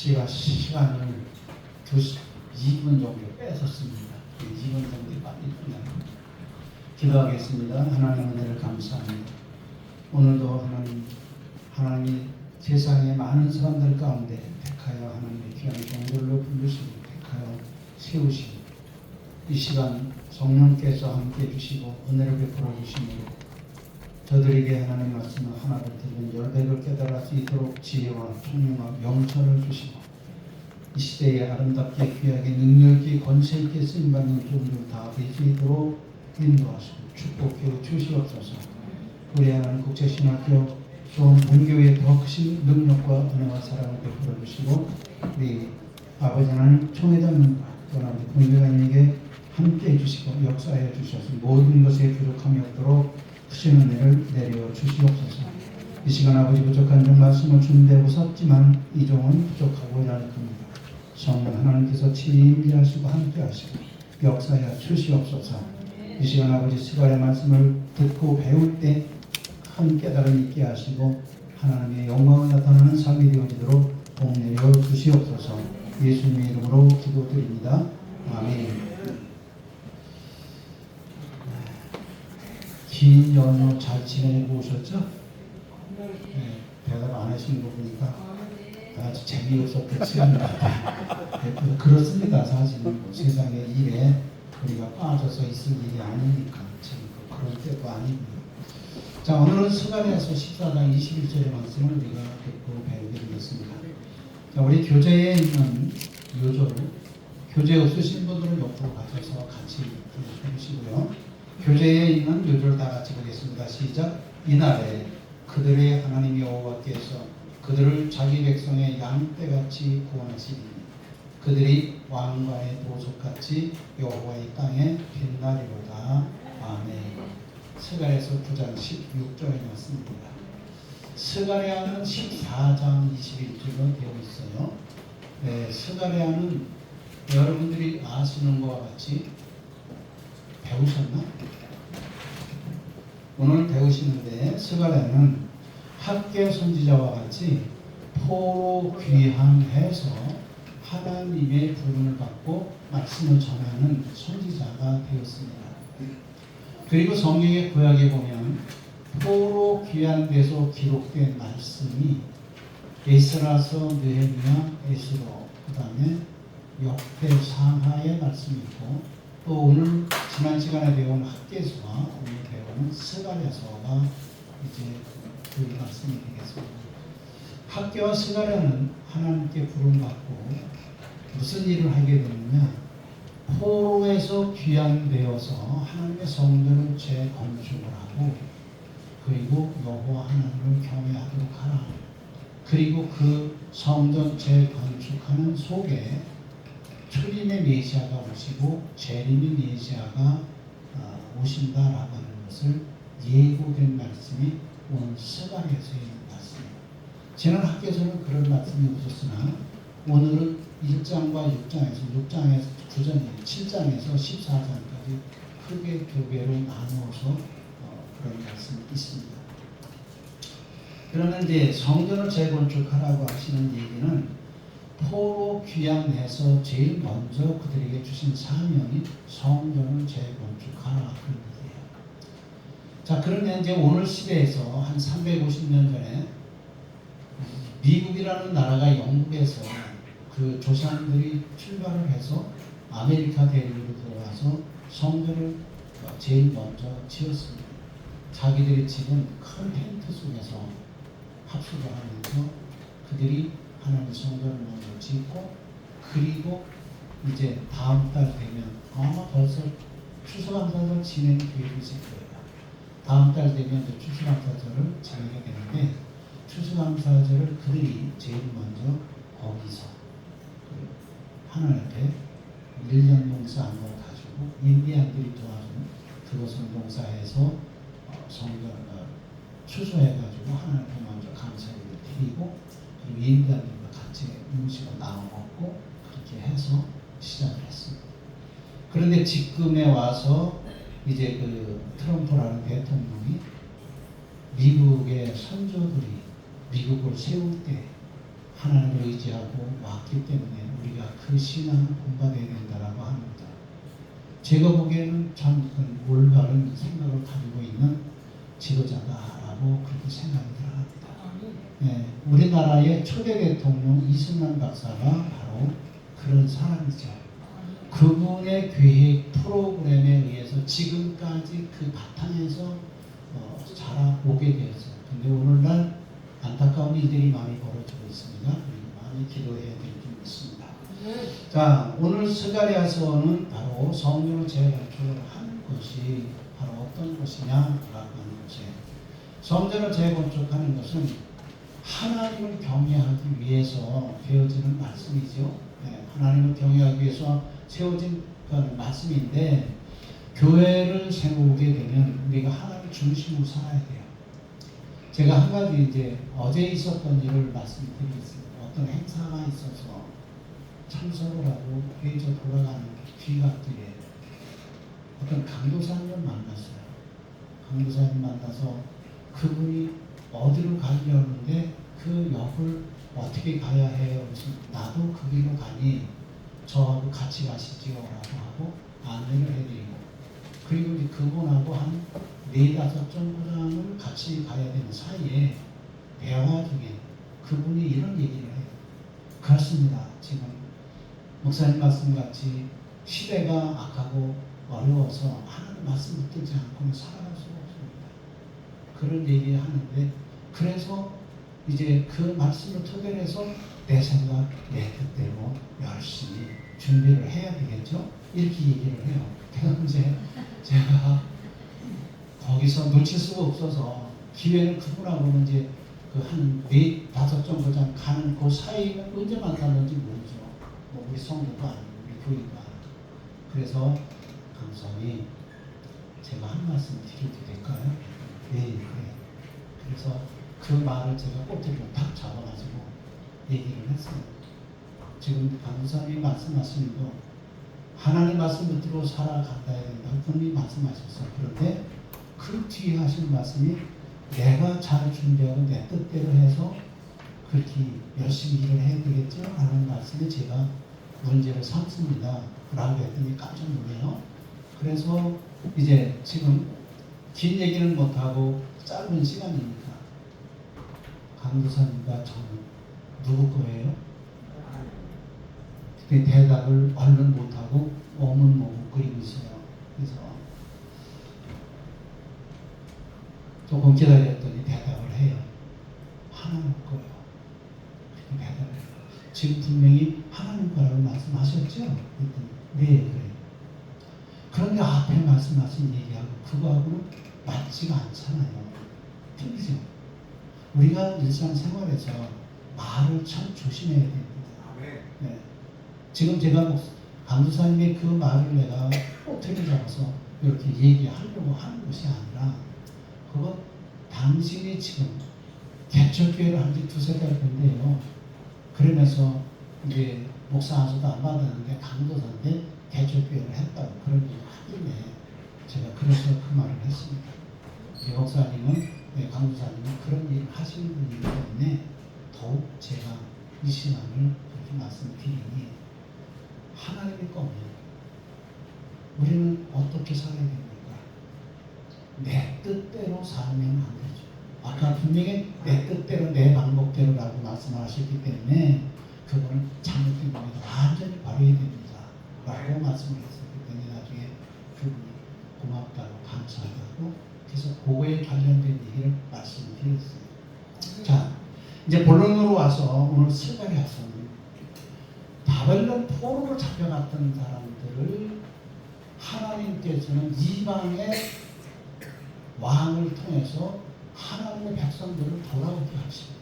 제가 시간을 2분 정도 뺏었습니다. 2분 정도 빨리 끝나요. 기도하겠습니다. 하나님 은혜를 감사합니다. 오늘도 하나님이 세상의 많은 사람들 가운데 택하여 하나님의 귀한 종들로 부르시고 택하여 세우시고 이 시간 성령께서 함께 해주시고 은혜를 베풀어 주시므로 저들에게 하나님 말씀을 하나를 들은 열백을 깨달을 수 있도록 지혜와 총명과 명철을 주시고 이 시대에 아름답게 귀하게 능력있게 권세있게 쓰임받는 종들 다 될 수 있도록 인도하시고 축복해 주시옵소서. 우리 하나님 국제신학교 좋은 본교회에 더 크신 능력과 은혜와 사랑을 베풀어 주시고 우리 아버지 하나님 총회장님과 또 하나님 공교장님에게 함께 해주시고 역사해 주셔서 모든 것에 부족함이 없도록 크신 은혜를 내려 주시옵소서. 이 시간 아버지 부족한 점 말씀을 주는데 웃었지만 이 종은 부족하고 일할 겁니다. 성령 하나님께서 친히하시고 함께 하시고 역사해 주시옵소서. 이 시간 아버지 스가랴 말씀을 듣고 배울 때 큰 깨달음 있게 하시고 하나님의 영광을 나타나는 삶이 되어지도록 복내려 주시옵소서. 예수님의 이름으로 기도드립니다. 아멘. 긴 연휴 잘 지내고 오셨죠? 네, 대답 안 하시는 거 보니까 아주 재미없었던 시간 같아요. 그렇습니다. 사실 세상의 일에 우리가 빠져서 있을 일이 아니니까 지금 그런 때도 아니고요. 자, 오늘은 스가랴서 14장 21절의 말씀을 우리가 듣고 배우게 되겠습니다. 자, 우리 교재에 있는 요절을 교재 없으신 분들은 옆으로 가셔서 같이 해주시고요. 교재에 있는 요절 다 같이 보겠습니다. 시작. 이날에 그들의 하나님 여호와께서 그들을 자기 백성의 양떼같이 구원하시리니 그들이 왕과의 보석같이 여호와의 땅에 빛나리로다. 아멘. 스가랴서 9장 16절에 말씀입니다. 스가랴는 14장 21절로 되어 있어요. 네, 스가랴는 여러분들이 아시는 것과 같이 배우셨나? 오늘 배우시는데 스가랴는 학개 선지자와 같이 포로 귀향해서 하나님의 부름을 받고 말씀을 전하는 선지자가 되었습니다. 그리고 성경의 구약에 보면 포로 귀환돼서 기록된 말씀이 에스라서, 느헤미야, 에스로, 그 다음에 역대상하의 말씀이 있고 또 오늘 지난 시간에 배운 학개서와 오늘 배우는 스가랴서가 이제 그 말씀이 되겠습니다. 학개와 스가랴는 하나님께 부름받고 무슨 일을 하게 되느냐? 포로에서 귀환되어서 하나님의 성전을 재건축을 하고 그리고 여호와 하나님을 경외하도록 하라. 그리고 그 성전 재건축하는 속에 초림의 메시아가 오시고 재림의 메시아가 오신다라고 하는 것을 예고된 말씀이 오늘 스가랴서에 있는 말씀입니다. 지난 학교에서는 그런 말씀이 없었으나 오늘은 1장과 6장에서 7장에서 14장까지 크게 두 개로 나누어서 그런 말씀이 있습니다. 그러면 이제 성전을 재건축하라고 하시는 얘기는 포로 귀환해서 제일 먼저 그들에게 주신 사명이 성전을 재건축하라 그런 얘기예요. 자, 그러면 이제 오늘 시대에서 한 350년 전에 미국이라는 나라가 영국에서 그 조상들이 출발을 해서 아메리카 대륙으로 들어와서 성전을 제일 먼저 지었습니다. 자기들이 지은 큰 텐트 속에서 합숙을 하면서 그들이 하나님의 성전을 먼저 짓고 그리고 이제 다음 달 되면 아마 벌써 추수감사절 진행 계획이 있을 거예요. 다음 달 되면 추수감사절을 지내게 되는데 추수감사절을 그들이 제일 먼저 거기서 하나님 앞에 1년 농사 안 가지고 인디안들이 도와준 그것을 농사해서 성전 추수해가지고 하나님 앞에 먼저 감사를 드리고 그리고 인디안들과 같이 음식을 나눠 먹고 그렇게 해서 시작을 했습니다. 그런데 지금에 와서 이제 그 트럼프라는 대통령이 미국의 선조들이 미국을 세울 때 하나님을 의지하고 왔기 때문에 우리가 그 신앙을 본받아야 된다라고 합니다. 제가 보기에는 참 올바른 생각을 가지고 있는 지도자다라고 그렇게 생각이 들어갑니다. 네, 우리나라의 초대 대통령 이승만 박사가 바로 그런 사람이죠. 그분의 계획 프로그램에 의해서 지금까지 그 바탕에서 자라오게 되었어요. 근데 오늘날 안타까운 일들이 많이 벌어지고 있습니다. 많이 기도해야 될 점이 있습니다. 자, 오늘 스가랴서는 바로 성령을 재건축을 하는 것이 바로 어떤 것이냐라고 하는 것이에요. 성전을 재건축하는 것은 하나님을 경외하기 위해서 되어지는 말씀이죠. 네, 하나님을 경외하기 위해서 세워진 말씀인데, 교회를 세우게 되면 우리가 하나님 중심으로 살아야 돼요. 제가 한 가지 이제 어제 있었던 일을 말씀드리겠습니다. 어떤 행사가 있어서 참석을 하고 회의저 돌아가는 귀갓길에 어떤 강도사님을 만났어요. 강도사님 만나서 그분이 어디로 가려는데 그 역을 어떻게 가야 해요? 그래서 나도 그 길로 가니 저하고 같이 가시지요 라고 하고 안내를 해드리고, 그리고 이제 그분하고 한 4-5정거장을 같이 가야 되는 사이에 대화 중에 그분이 이런 얘기를 해요. 그렇습니다. 지금 목사님 말씀같이 시대가 악하고 어려워서 하나님 말씀 붙들지 않고는 살아갈 수가 없습니다. 그런 얘기를 하는데, 그래서 이제 그 말씀을 토대로 해서 내 생각, 내 뜻대로 열심히 준비를 해야 되겠죠? 이렇게 얘기를 해요. 그런데 제가 거기서 놓칠 수가 없어서 기회를 그분하고는 이제 그 한 4-5정거장 가는 그 사이는 언제 만났는지 모르죠. 뭐 우리 성도도 아니고 우리 교회도 아니고. 그래서 감사히 제가 한 말씀 드려도 될까요? 네, 그래요. 그래서 그 말을 제가 꼬투리로 탁 잡아가지고 얘기를 했어요. 지금 강사님이 말씀하시는 거 하나님 말씀 붙들고 살아간다야 된다. 그분이 말씀하셨어요. 그런데 그 뒤에 하신 말씀이 내가 잘 준비하고 내 뜻대로 해서 그렇게 열심히 일을 해야 되겠죠? 라는 말씀에 제가 문제를 삼습니다. 라고 했더니 깜짝 놀래요. 그래서 이제 지금 긴 얘기는 못하고 짧은 시간이니까 강도사님과 저는 누구 거예요? 그 대답을 얼른 못하고 머뭇거리고 있어요. 그래서 조금 기다렸더니 대답을 해요. 하나님 거요. 그렇게 대답을 해요. 지금 분명히 하나님 거라고 말씀하셨죠? 그랬더니 네, 그래요. 그런데 앞에 말씀하신 얘기하고 그거하고는 맞지가 않잖아요. 틀리죠? 우리가 일상생활에서 말을 참 조심해야 됩니다. 네. 지금 제가 강도사님의 그 말을 내가 꼬투리 잡아서 이렇게 얘기하려고 하는 것이 아니라, 그거 당신이 지금 개척교회를 한 지 2-3달 됐는데요. 그러면서 이제 목사 안수도 안 받았는데 강도사인데 개척교회를 했다고 그런 얘기를 하길래 제가 그래서 그 말을 했습니다. 목사님은, 강도사님은 그런 일을 하시는 분이기 때문에 더욱 제가 이 신앙을 그렇게 말씀드리니, 하나님의 거면 우리는 어떻게 살아야 됩니까? 내 뜻대로 살면 안 되죠. 아까 분명히 내 뜻대로 내 방법대로라고 말씀하셨기 때문에 그거는 잘못된 겁니다. 완전히 버려야 됩니다. 라고 말씀을 했었기 때문에 나중에 그분이 고맙다고 감사하다고, 그래서 그거에 관련된 얘기를 말씀드렸어요. 자, 이제 본론으로 와서 오늘 스가랴서는 바벨론 포로로 잡혀갔던 사람들을 하나님께서는 이방의 왕을 통해서 하나님의 백성들을 돌아오게 하십니다.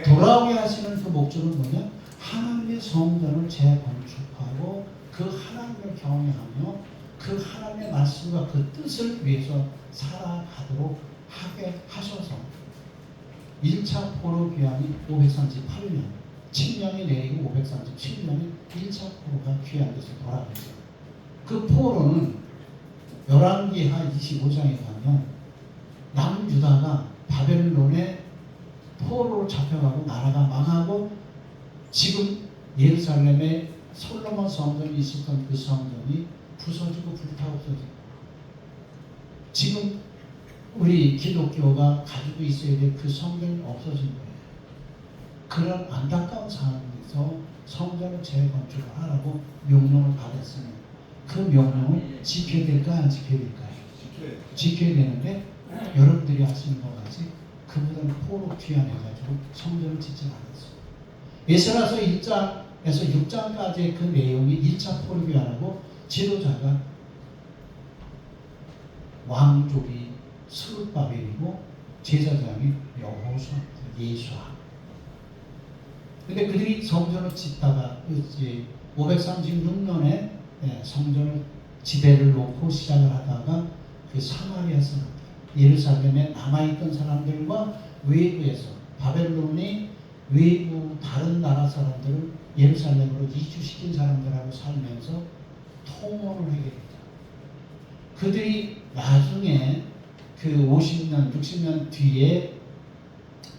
돌아오게 하시는 그 목적은 뭐냐? 하나님의 성전을 재건축하고 그 하나님을 경외하며 그 하나님의 말씀과 그 뜻을 위해서 살아가도록 하게 하셔서 1차 포로 귀환이 538년, 7년이 내리고 537년이 1차 포로가 귀환돼서 돌아왔어요. 그 포로는 열왕기하 25장에 가면 남유다가 바벨론에 포로로 잡혀가고 나라가 망하고 지금 예루살렘에 솔로몬 성전이 있었던 그 성전이 부서지고 불타없어지고, 지금 우리 기독교가 가지고 있어야 될 그 성전이 없어진 거예요. 그런 안타까운 상황에서 성전을 재건축을 하라고 명령을 받았으면 그 명령을 지켜야 될까 안 지켜야 될까요? 지켜야 되는데 여러분들이 하시는 것 같이 그분은 포로 귀환해가지고 성전을 짓지 않았어요. 에스라서 1장에서 6장까지의 그 내용이 1차 포로 귀환하고 지도자가 왕족이 스룹바벨이고 제사장이 여호수아, 예수아. 근데 그들이 성전을 짓다가 이제 536년에 성전을 지대를 놓고 시작을 하다가 그 사마리아 사람들, 예루살렘에 남아있던 사람들과 외부에서 바벨론이 외부 다른 나라 사람들을 예루살렘으로 이주시킨 사람들하고 살면서 통혼을 하게 됩니다. 그들이 나중에 그 50년, 60년 뒤에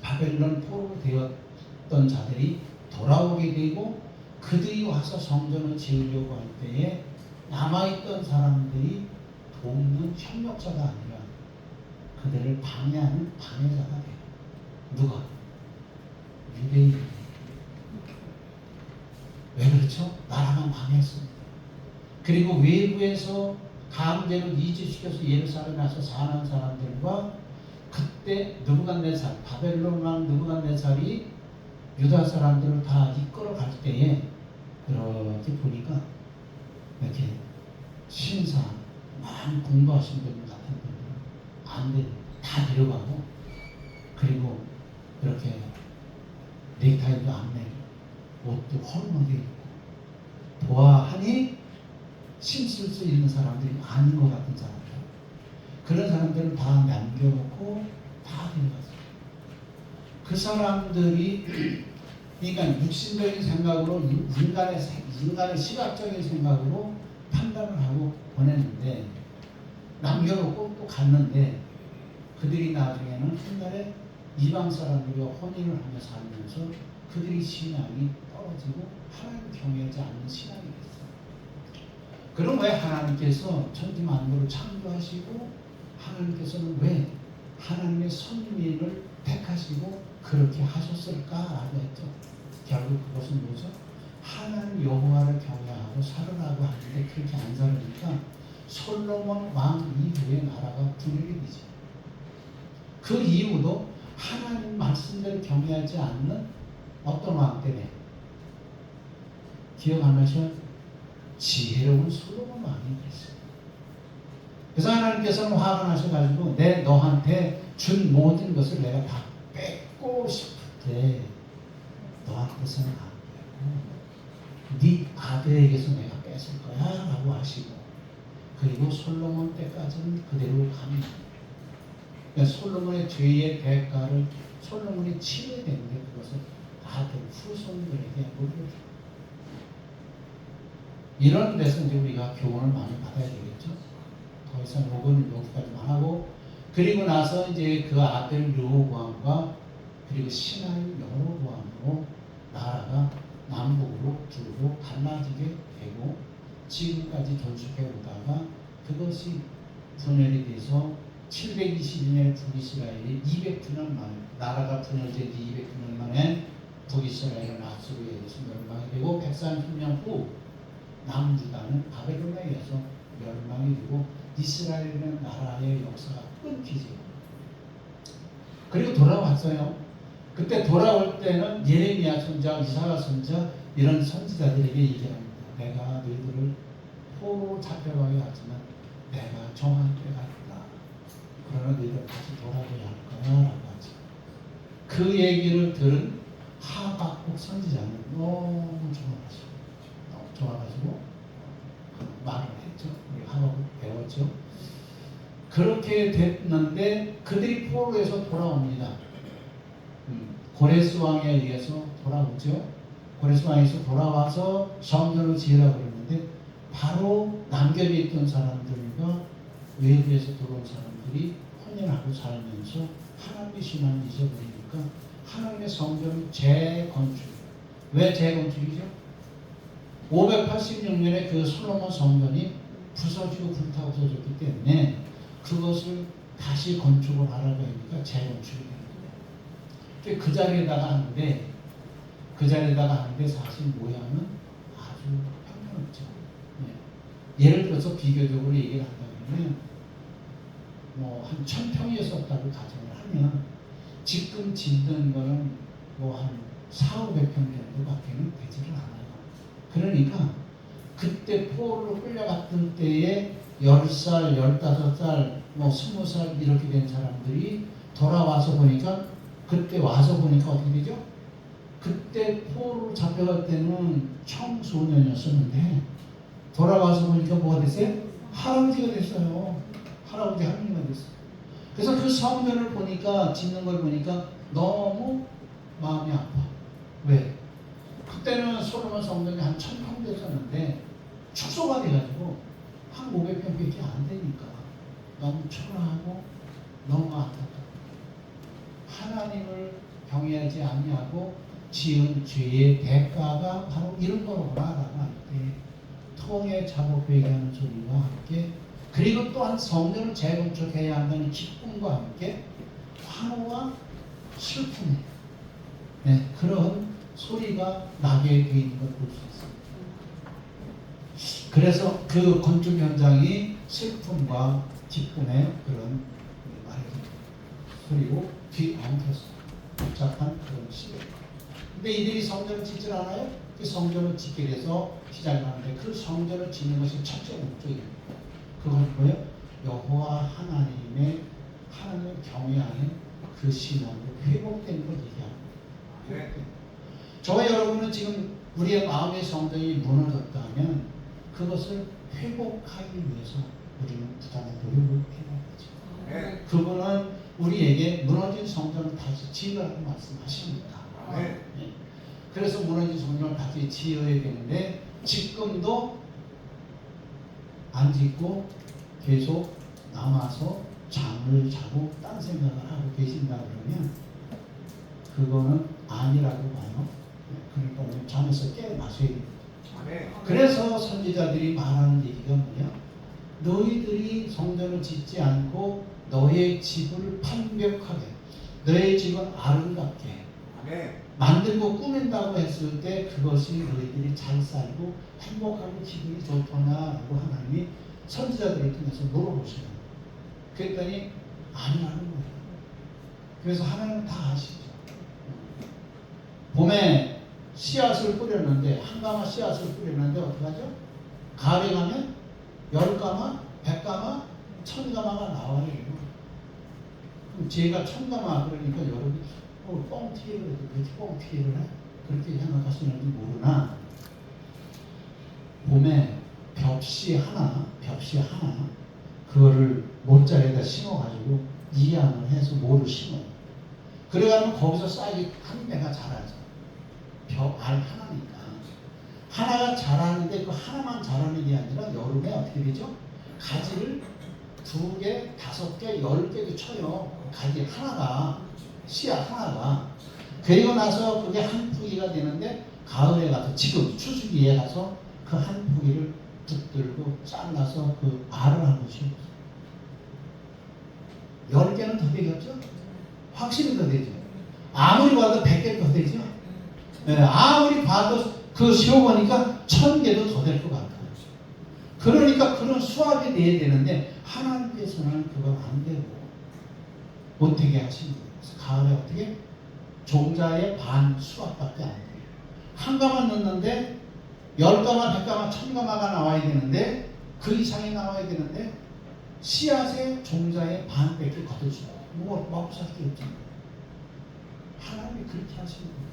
바벨론 포로로 되었던 자들이 돌아오게 되고 그들이 와서 성전을 지으려고 할 때에 남아있던 사람들이 돕는 협력자가 아니라 그들을 방해하는 방해자가 돼요. 누가? 유대인이. 왜 그렇죠? 나라만 방해했습니다. 그리고 외부에서 강제로 이주시켜서 예루살렘에 와서 사는 사람들과 그때 느부갓네살, 바벨론 왕 느부갓네살이 유다 사람들을 다 이끌어 갈 때에 이렇게 보니까 이렇게 신사 많이 공부하신 분 같은 분들은 안 돼. 다 데려가고 그리고 이렇게 넥타이도 안 매고 옷도 헐렁하게 입고 보아하니 힘쓸 수 있는 사람들이 아닌 것 같은 사람들, 그런 사람들을 다 남겨놓고 다 데려갔어요. 그 사람들이 그러니까 육신적인 생각으로 인간의 시각적인 생각으로 판단을 하고 보냈는데 남겨놓고 또 갔는데 그들이 나중에는 옛날에 이방 사람들과 혼인을 하며 살면서 그들이 신앙이 떨어지고 하나님 경외하지 않는 신앙이 됐어요. 그럼 왜 하나님께서 천지 만물을 창조하시고 하나님께서는 왜 하나님의 선민을 택하시고 그렇게 하셨을까라고 했죠. 결국 그것은 뭐죠? 하나님 여호와를 경외하고 살으라고 하는데 그렇게 안 살으니까 솔로몬 왕 이후에 나라가 분열이 되죠. 그 이유도 하나님 말씀대로 경외하지 않는 어떤 왕 때문에. 기억 안 나셔? 지혜로운 솔로몬 왕이 됐어요. 그래서 하나님께서는 화가 나셔가지고 내 너한테 준 모든 것을 내가 다 뺏고 싶은데 너한테서는 안 되고 네 아들에게서 내가 뺏을 거야 라고 하시고, 그리고 솔로몬 때까지는 그대로 갑니다. 그러니까 솔로몬의 죄의 대가를 솔로몬이 치러야 되는데 그것을 아들 후손들에게 물려줍니다. 이런 데서 이제 우리가 교훈을 많이 받아야 되겠죠. 더 이상 요거는 여기까지만 하고, 그리고 나서 이제 그 아들 르호보암과 그리고 신하인 여로보암으로 나라가 남북으로 둘로 갈라지게 되고 지금까지 전축해 오다가 그것이 분열이 돼서 722년에 북이스라엘이 209년 만에 나라가 분열된 지 209년 만에 북이스라엘은 아수르에 의해서 멸망이 되고 130년 후 남유다는 바벨론에 의해서 멸망이 되고 이스라엘이라는 나라의 역사가 끊기죠. 그리고 돌아왔어요. 그때 돌아올 때는 예레미야 선지자, 이사야 선지자 이런 선지자들에게 얘기합니다. 내가 너희들을 포로 잡혀가게 하지만 내가 정한 때가 있다. 그러나 너희들 다시 돌아가야 할 거야 라고 하죠. 그 얘기를 들은 하박국 선지자는 너무 좋아가지고 말을 했죠. 우리 하박국 배웠죠. 그렇게 됐는데 그들이 포로에서 돌아옵니다. 고레스 왕에 의해서 돌아오죠. 고레스 왕에서 돌아와서 성전을 지으라고 그랬는데 바로 남겨져 있던 사람들과 외부에서 들어온 사람들이 혼인하고 살면서 하나님의 신앙을 잊어버리니까 하나님의 성전을 재건축, 왜 재건축이죠? 586년에 그 솔로몬 성전이 부서지고 불타고서졌기 때문에 그것을 다시 건축을 하라고 하니까 재건축이 되는 거예요. 그 자리에다가 하는데 사실 모양은 아주 형편없죠. 네. 예를 들어서 비교적으로 얘기를 한다면 뭐 한 1000평이었다고 가정을 하면 지금 짓는 거는 뭐 한 400~500평 정도밖에는 되지를 않아요. 그러니까 그때 포로로 끌려갔던 때에 10살, 15살, 뭐 20살 이렇게 된 사람들이 돌아와서 보니까 그때 와서 보니까 어떻게 되죠? 그때 포로로 잡혀갈 때는 청소년이었었는데 돌아와서 보니까 뭐가 됐어요? 할아버지가 됐어요. 할아버지 할머니가 됐어요. 그래서 그 성전을 보니까 짓는 걸 보니까 너무 마음이 아파. 왜? 그때는 솔로몬 성전이 한 1000평 됐었는데 축소가 돼가지고 한 500평밖에 안 되니까 너무 초라하고 너무 안타깝다. 하나님을 경외하지 아니하고 지은 죄의 대가가 바로 이런 거로구나라고 할 때 통해 작업회개 하는 소리와 함께 그리고 또한 성전을 재건축해야 한다는 기쁨과 함께 환호와 슬픔 그런 소리가 나게 되어 있는 걸 볼 수 있습니다. 그래서 그 건축 현장이 슬픔과 기쁨의 그런 소리고 뒤엉켰어요. 복잡한 그런 시대. 근데 이들이 성전을 짓질 않아요? 그 성전을 짓게 돼서 시작을 하는데 그 성전을 짓는 것이 첫째 목적입니다. 그건 뭐예요? 여호와 하나님을 경외하는 그 신앙으로 회복된 걸 얘기합니다. 저와 여러분은 지금 우리의 마음의 성전이 무너졌다면 그것을 회복하기 위해서 우리는 부단한 노력을 해야 되죠. 그분은 우리에게 무너진 성전을 다시 지으라고 말씀하십니다. 네. 그래서 무너진 성전을 다시 지어야 되는데 지금도 안 짓고 계속 남아서 잠을 자고 딴 생각을 하고 계신다 그러면 그거는 아니라고 봐요. 그러니까 우리 잠에서 깨어나셔야 됩니다. 그래서 선지자들이 말하는 얘기가 뭐냐? 너희들이 성전을 짓지 않고 너의 집을 판벽하게, 너의 집은 아름답게 만들고 꾸민다고 했을 때 그것이 너희들이 잘 살고 행복하고 기분이 좋더냐라고 하나님이 선지자들을 통해서 물어보시는 거예요. 그랬더니 아니라는 거예요. 그래서 하나님은 다 아시죠. 봄에 씨앗을 뿌렸는데 한 가마 씨앗을 뿌렸는데 어떡하죠? 가을에 가면 10가마, 100가마, 1000가마가 나와요. 그럼 제가 1000가마 그러니까 여러분이 뻥튀기를 해도 그렇게 뻥튀기를 해? 그렇게 생각하시는지 모르나 봄에 벽시 하나 그거를 못자리에다 심어가지고 이양을 해서 모를 심어요. 그래가지고 거기서 싹이 한 배가 자라죠. 벽 알 하나니까 하나가 자라는데 그 하나만 자라는 게 아니라 여름에 어떻게 되죠? 가지를 2개, 5개, 10개도 쳐요. 가지 하나가 씨앗 하나가 그리고 나서 그게 한 포기가 되는데 가을에 가서 지금 추수기에 가서 그 한 포기를 붙들고 잘라서 그 알을 한 것이 10개는 더 되겠죠? 확실히 더 되죠. 아무리 봐도 100개 더 되죠. 네, 아무리 봐도 그 세워보니까 1000개도 더 될 것 같아요. 그러니까 그런 수확이 돼야 되는데 하나님께서는 그건 안 되고 못되게 하신 거예요. 그래서 가을에 어떻게? 종자의 반 수확밖에 안 돼요. 한 가마 넣는데 10가마, 100가마, 1000가마가 나와야 되는데 그 이상이 나와야 되는데 씨앗의 종자의 반밖에 거두지 뭐 먹고 살 게 없잖아요. 하나님이 그렇게 하시는 거예요.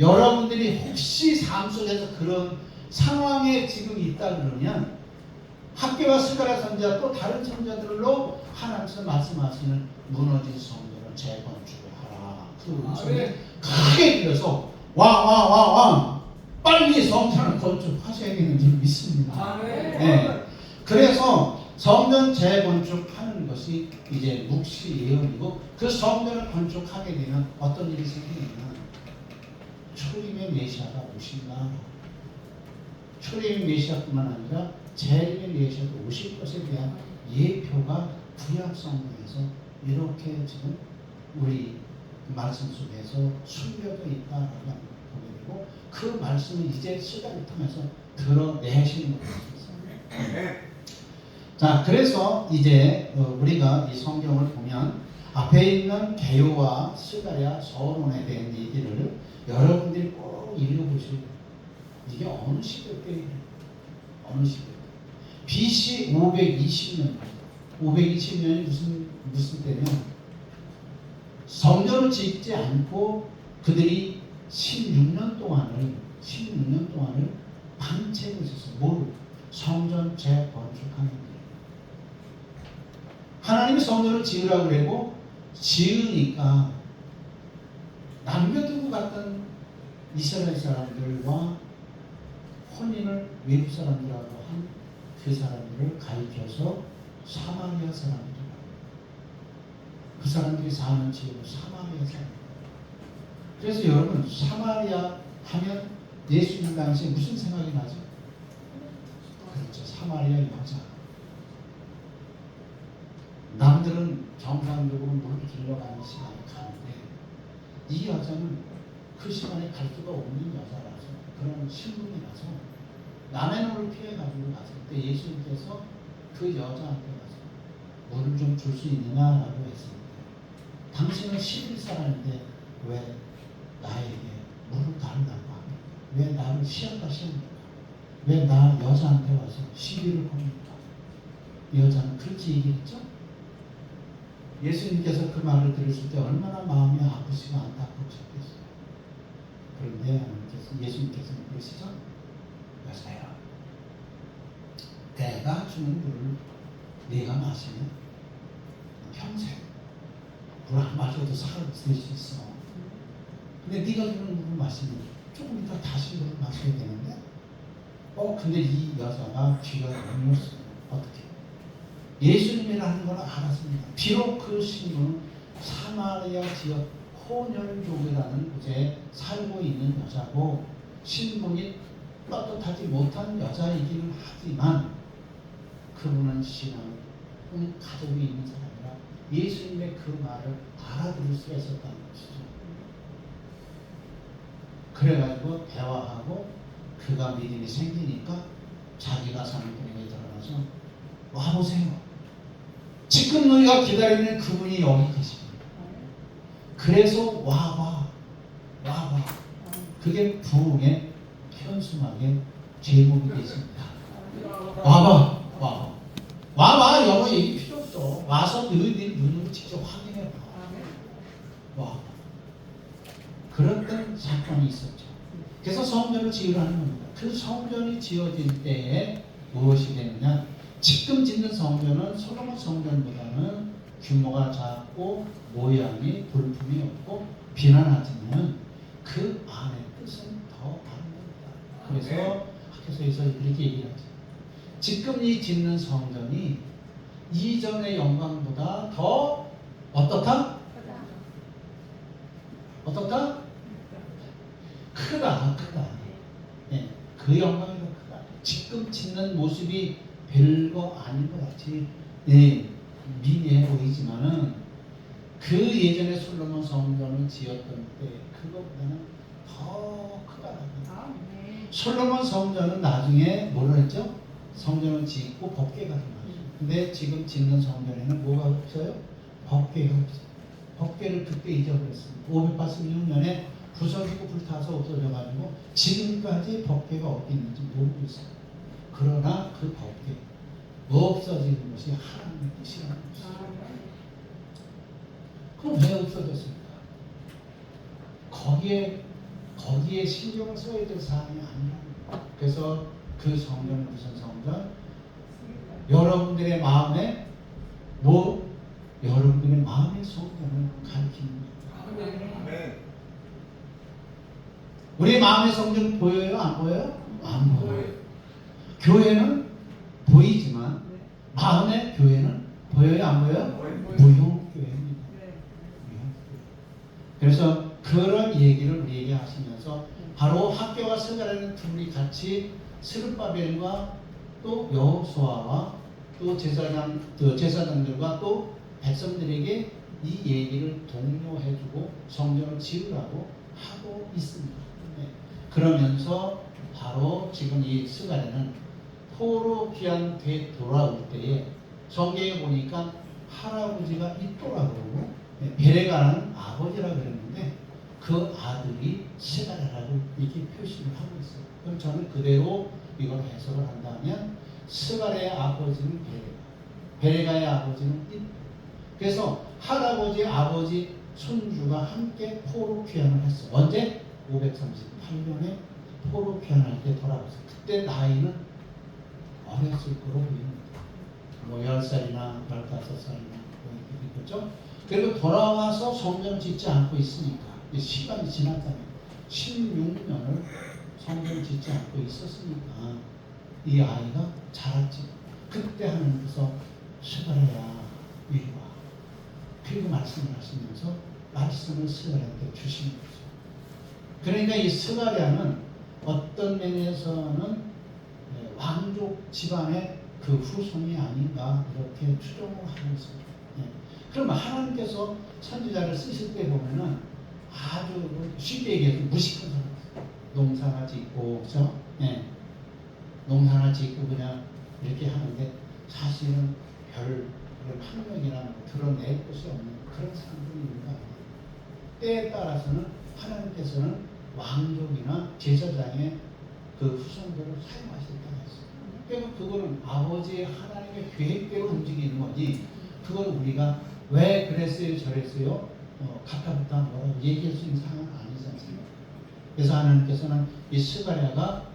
여러분들이 혹시 삶 속에서 그런 상황에 지금 있다 그러면 학교와 스가랴 선지자 또 다른 선지자들로 하나님께서 말씀하시는 무너진 성전을 재건축을 하라. 그 음성을 크게 들어서 와 빨리 성전을 건축하셔야 되는 줄 믿습니다. 네. 그래서 성전 재건축하는 것이 이제 묵시 예언이고 그 성전을 건축하게 되면 어떤 일이 생기냐면 초기 초림의 메시아가 오신다. 초림의 메시아뿐만 아니라 재림의 메시아도 오실 것에 대한 예표가 구약 성경에서 이렇게 지금 우리 말씀 속에서 숨겨져 있다라고 보게 되고, 그 말씀을 이제 시간을 통해서 드러내시는 것입니다. 자, 그래서 이제 우리가 이 성경을 보면 앞에 있는 게요와 스가랴 서론에 대한 얘기를 여러분들이 꼭 읽어보셔야 돼요. 이게 어느 시대 때예요? 어느 시대? BC 520년. 520년이 무슨 때냐? 성전을 짓지 않고 그들이 16년 동안을 방책을 했어요. 뭘? 성전 재건축하는 거예요. 하나님이 성전을 지으라고 그러고 지으니까 남겨두고 갔던 이스라엘 사람들과 혼인을 외국 사람들하고 한 그 사람들을 가리켜서 사마리아 사람들, 그 사람들이 사는 지역은 사마리아 사람. 그래서 여러분, 사마리아 하면 예수님 당시에 무슨 생각이 나죠? 그렇죠, 사마리아 여자. 남들은 정상적으로 물을 길러가는 시간에 가는데 이 여자는 그 시간에 갈 수가 없는 여자라서, 그런 신분이라서 남의 눈을 피해가지고 갔을 때 예수님께서 그 여자한테 가서 물을 좀 줄 수 있느냐라고 했습니다. 당신은 11사람인데 왜 나에게 물을 달라고 합니까? 왜 나를 시험하십니까? 왜 나 여자한테 와서 시비를 겁니까? 이 여자는 그렇게 얘기했죠. 예수님께서 그 말을 들으실 때 얼마나 마음이 아프시고 안타까우셨겠어요. 그런데 예수님께서는 그러시죠. 여자야, 내가 주는 물을 네가 마시면 평생 물 안 마셔도 살을 수 있어. 근데 네가 주는 물을 마시면 조금 이따 다시 물을 마셔야 되는데, 근데 이 여자가 귀가 열렸어요. 어떻게? 예수님이라는 걸 알았습니다. 비록 그 신분은 사마리아 지역 호년족이라는 곳에 살고 있는 여자고 신분이 떳떳하지 못한 여자이기는 하지만 그분은 신앙을 가지고 있는 사람이라 예수님의 그 말을 알아들을 수가 있었다는 것이죠. 그래가지고 대화하고 그가 믿음이 생기니까 자기가 사는 동네에 들어가서 와보세요. 지금 너희가 기다리는 그분이 여기 계십니다. 그래서 와봐. 그게 부흥의 현수막의 제목이 되십니다. 와봐. 영어 얘기 필요 없어. 와서 너희들 눈으로 직접 확인해봐. 와. 그랬던 사건이 있었죠. 그래서 성전을 지으라는 겁니다. 그 성전이 지어질 때에 무엇이 되느냐? 지금 짓는 성전은 솔로몬 성전보다는 규모가 작고 모양이 볼품이 없고 비난하지만 그 안의 뜻은 더 다른 겁니다. 그래서 학교에서 이렇게 얘기하죠. 지금 이 짓는 성전이 이전의 영광보다 더 어떻다? 크다. 네, 그 영광이 더 크다. 지금 짓는 모습이 별거 아닌 것 같이 미미해 보이지만은 그 예전에 솔로몬 성전을 지었던 때 그것보다는 더 크다랍니다. 솔로몬 성전은 나중에 뭐라 했죠? 성전을 짓고 법궤가 들어가죠. 근데 지금 짓는 성전에는 뭐가 없어요? 법궤가 없어요. 법궤를 그때 잊어버렸습니다. 586년에 부서지고 불타서 없어져가지고 지금까지 법궤가 어디 있는지 모르고 있어요. 그러나 그 법궤 없어지는 것이 하나님의 뜻이라는 것이죠. 그럼 왜 없어졌습니까? 거기에 신경을 써야 될 사항이 아니라. 그래서 그 성전은 무슨 성전? 여러분들의 마음에 여러분들의 마음의 성전을 가리키는 겁니다. 우리 마음의 성전 보여요? 안 보여요? 안 보여요. 교회는 보이지만 마음의 교회는 보여요? 안 보여요? 무용교회입니다. 그래서 그런 얘기를 우리에게 하시면서 바로 학교와 스가랴는 둘이 같이 스룹바벨과 또 여호수아와 또 제사장들과 또 백성들에게 이 얘기를 독려해주고 성전을 지으라고 하고 있습니다. 네. 그러면서 바로 지금 이 스가랴는 포로 귀환돼 돌아올 때에 성경에 보니까 할아버지가 있더라고 그러고 베레가는 아버지라고 그랬는데 그 아들이 스가랴라고 이렇게 표시를 하고 있어요. 그럼 저는 그대로 이걸 해석을 한다면 스가랴의 아버지는 베레가의 아버지는 잇. 그래서 할아버지, 아버지, 손주가 함께 포로 귀환을 했어. 언제? 538년에 포로 귀환할 때 돌아왔어요. 그때 나이는 어렸을 거로 보입니다. 뭐 10살이나 15살이나 그렇죠? 그리고 돌아와서 성전 짓지 않고 있으니까 시간이 지났다면 16년을 성전 짓지 않고 있었으니까 이 아이가 자랐지. 그때 하나님께서 스가랴야 이리 와. 그리고 말씀을 하시면서 말씀을 스가랴한테 주신 거죠. 그러니까 이 스가랴는 어떤 면에서는 왕족 집안의 그 후손이 아닌가 이렇게 추정을 하고 있습니다. 그러면 하나님께서 선지자를 쓰실 때 보면은 아주 쉽게 얘기해서 무식한 사람, 농사나 짓고, 그죠? 농사나 짓고 그냥 이렇게 하는데 사실은 별 학력이나 뭐 드러낼 곳이 없는 그런 사람들이 있는 거 아니에요. 때에 따라서는 하나님께서는 왕족이나 제사장의 그 후손들을 사용하셨다고 했어요. 그러니까 그거는 아버지의 하나님의 계획대로 움직이는 거지, 그건 우리가 왜 그랬어요 저랬어요 가타부타 뭐라고 얘기할 수 있는 상황은 아니지 않습니까? 그래서 하나님께서는 이 스가랴가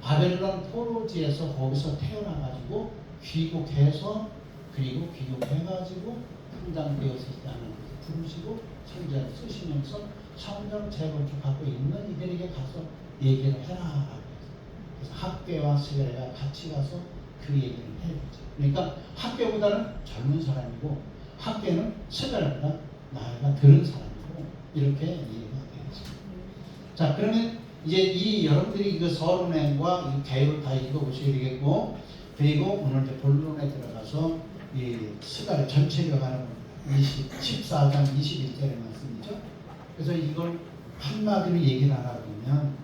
바벨론 포로지에서 거기서 태어나가지고 귀국해서 그리고 귀국해가지고 훈장되어서 하나님께서 부르시고 선지자를 쓰시면서 성전 재건축하고 있는 이들에게 가서 얘기를 해라. 그래서 학교와 스가랴가 같이 가서 그 얘기를 해야죠. 그러니까 학교보다는 젊은 사람이고 학교는 스가랴보다 나이가 들은 사람이고 이렇게 이해가 되겠습니다. 자, 그러면 이제 이 여러분들이 이거 서론과 이 개요를 다 읽어보셔야 되겠고, 그리고 오늘 이제 본론에 들어가서 이 스가랴 전체를 가는 14장 21절의 말씀이죠. 그래서 이걸 한마디로 얘기를 하라 그러면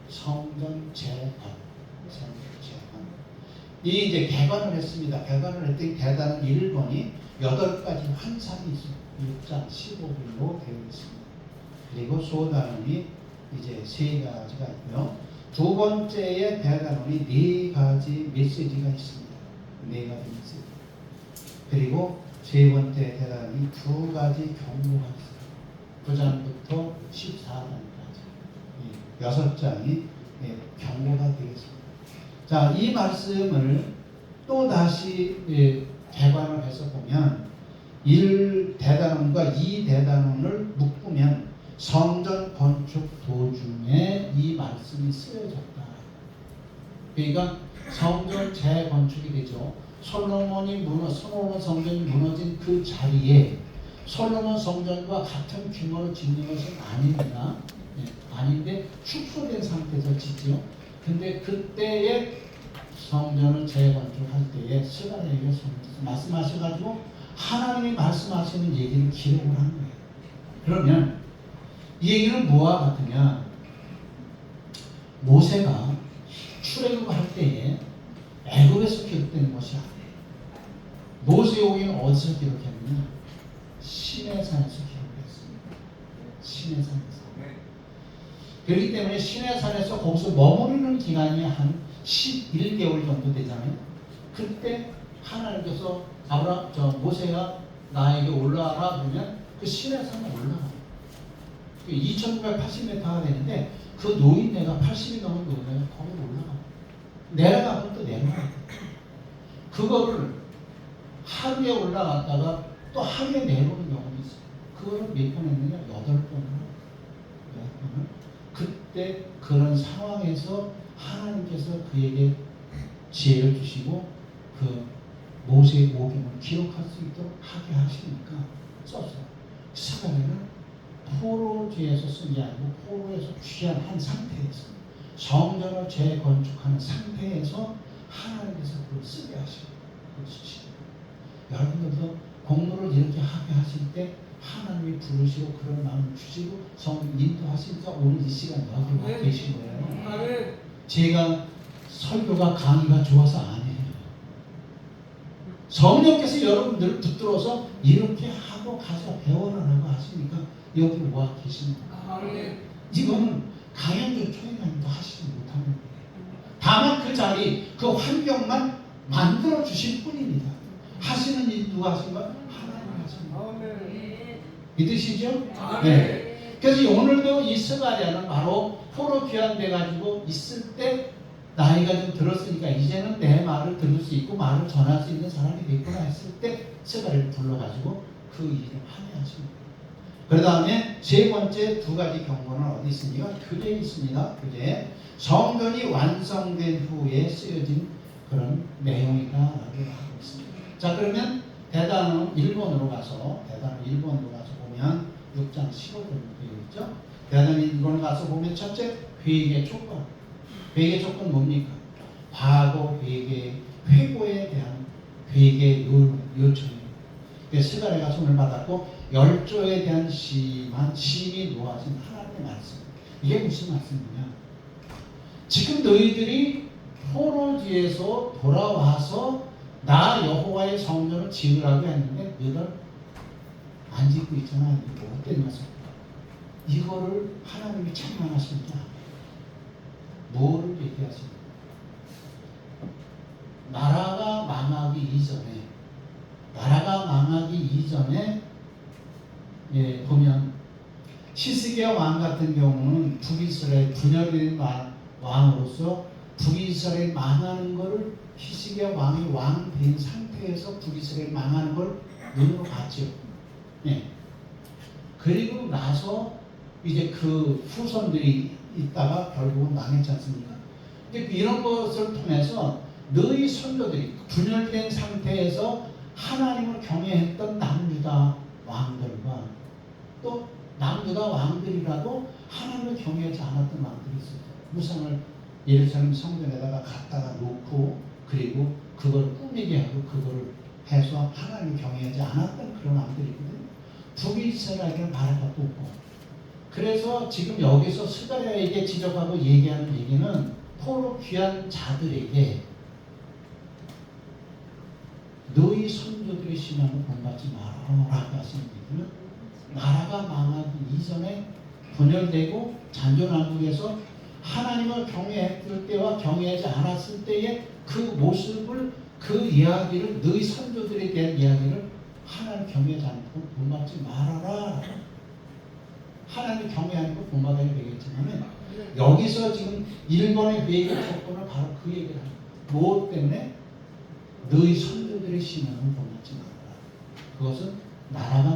성전 재건. 이 이제 개관을 했습니다. 개관을 했더니 대단한 1번이 8가지 환상이 있습니다. 6장 15절로 되어 있습니다. 그리고 소단원이 이제 3가지가 있고요. 두 번째의 대단원이 4가지 메시지가 있습니다. 4가지 메시지. 그리고 세 번째 대단원이 2가지 경고가 있습니다. 9장부터 14장까지 6장이 경고가 되겠습니다. 자, 이 말씀을 또 다시 개관을 해서 보면 1대단원과 2대단원을 묶으면 성전 건축 도중에 이 말씀이 쓰여졌다. 그러니까 성전 재건축이 되죠. 솔로몬 성전이 무너진 그 자리에 솔로몬 성전과 같은 규모로 짓는 것은 아닙니다. 아닌데 축소된 상태에서 짓죠. 근데 그때의 성전을 재건축할 때에 스가랴에게 말씀하셔가지고 하나님이 말씀하시는 얘기를 기록을 한 거예요. 그러면 이 얘기는 뭐와 같으냐? 모세가 출애굽할 때에 애굽에서 기록된 것이 아니에요. 모세오기는 어디서 기록했느냐? 시내산에서 기록했습니다. 시내산에서. 그렇기 때문에 시내산에서 거기서 머무르는 기간이 한 11개월 정도 되잖아요. 그때 하나님께서 모세가 나에게 올라와라 그러면 그 시내산에 올라가요. 2980m가 되는데 그 노인네가 80이 넘은 노인네가 거기 올라가요. 내려가면 또 내려가요. 그거를 하루에 올라갔다가 또 하루에 내려오는 경우도 있어요. 그거를 몇 번 했느냐? 8번을. 그때 그런 상황에서 하나님께서 그에게 지혜를 주시고 그 모세의 모범을 기록할 수 있도록 하게 하시니까 썼어요. 스가랴는 포로지에서 쓴 게 아니고 포로에서 귀한 한 상태에서 성전을 재건축하는 상태에서 하나님께서 그걸 쓰게 하시고 그러시죠. 여러분들도 공부를 이렇게 하게 하실 때 하나님이 부르시고 그런 마음을 주시고 성령 인도하시니까 오늘 이 시간 여기 와 계신 거예요. 제가 설교가 강의가 좋아서 아니에요. 성령께서 여러분들을 붙들어서 이렇게 하고 가서 배워라라고 하시니까 여기 와 계신 거예요. 이거는 강연도 초연도 하시지 못하는 거예요. 다만 그 자리, 그 환경만 만들어 주실 뿐입니다. 하시는 일 누가 하신 거? 하나님 하신 거. 믿으시죠? 네. 그래서 오늘도 이 스가랴는 바로 포로 귀환돼 가지고 있을 때 나이가 좀 들었으니까 이제는 내 말을 들을 수 있고 말을 전할 수 있는 사람이 됐구나 했을 때 스가랴를 불러가지고 그 일을 하게 하십니다. 그 다음에 세 번째 두 가지 경고는 어디 있습니까? 교재에 있습니다. 교재. 성전이 완성된 후에 쓰여진 그런 내용이다라고 하고 있습니다. 자, 그러면 대단원 1번으로 가서 보면 6장 15절로 되어 있죠. 대단원 1번으로 가서 보면 첫째, 회개의 조건. 회개의 조건 뭡니까? 과거 회개, 회고에 대한 회개 요청입니다. 스가랴가 손을 받았고 열조에 대한 심이 놓아진 하나님의 말씀. 이게 무슨 말씀이냐? 지금 너희들이 포로지에서 돌아와서 나 여호와의 성전을 지으라고 했는데 너희들 안 짓고 있잖아. 이거 어떤 말씀? 이거를 하나님이 책망하십니다. 뭐를 얘기하십니까? 나라가 망하기 이전에 보면 히스기야 왕 같은 경우는 북이스라엘 분열된 왕으로서 북이스라엘 망하는 것을 히스기야 왕이 왕 된 상태에서 북이스라엘 망하는 걸 눈으로 봤죠. 네. 그리고 나서 이제 그 후손들이 있다가 결국은 망했지 않습니까? 이런 것을 통해서 너희 선조들이 분열된 상태에서 하나님을 경외했던 남유다 왕들과 또 남유다 왕들이라도 하나님을 경외하지 않았던 왕들이 있었어요. 우상을 예루살렘 성전에다가 갖다가 놓고 그리고 그걸 꾸미게 하고 그걸 해서 하나님을 경외하지 않았던 그런 왕들이거든요. 북이스라엘은 말할 것도 없고. 그래서 지금 여기서 스가랴에게 지적하고 얘기하는 얘기는 포로 귀한 자들에게 너희 선조들의 신앙을 본받지 마라 라고 하시는 얘기는 나라가 망하기 이전에 분열되고 잔존왕국에서 하나님을 경외했을 때와 경외하지 않았을 때의 그 모습을 그 이야기를 너희 선조들에 대한 이야기를 하나님 경외하지 않고 본받지 말아라. 하나님 경외하는 거 본받아야 되겠지만 여기서 지금 1번의 회개 조건은 바로 그 얘기를 합니다. 무엇 때문에? 너희 선조들의 신앙을 본받지 말아라. 그것은 나라가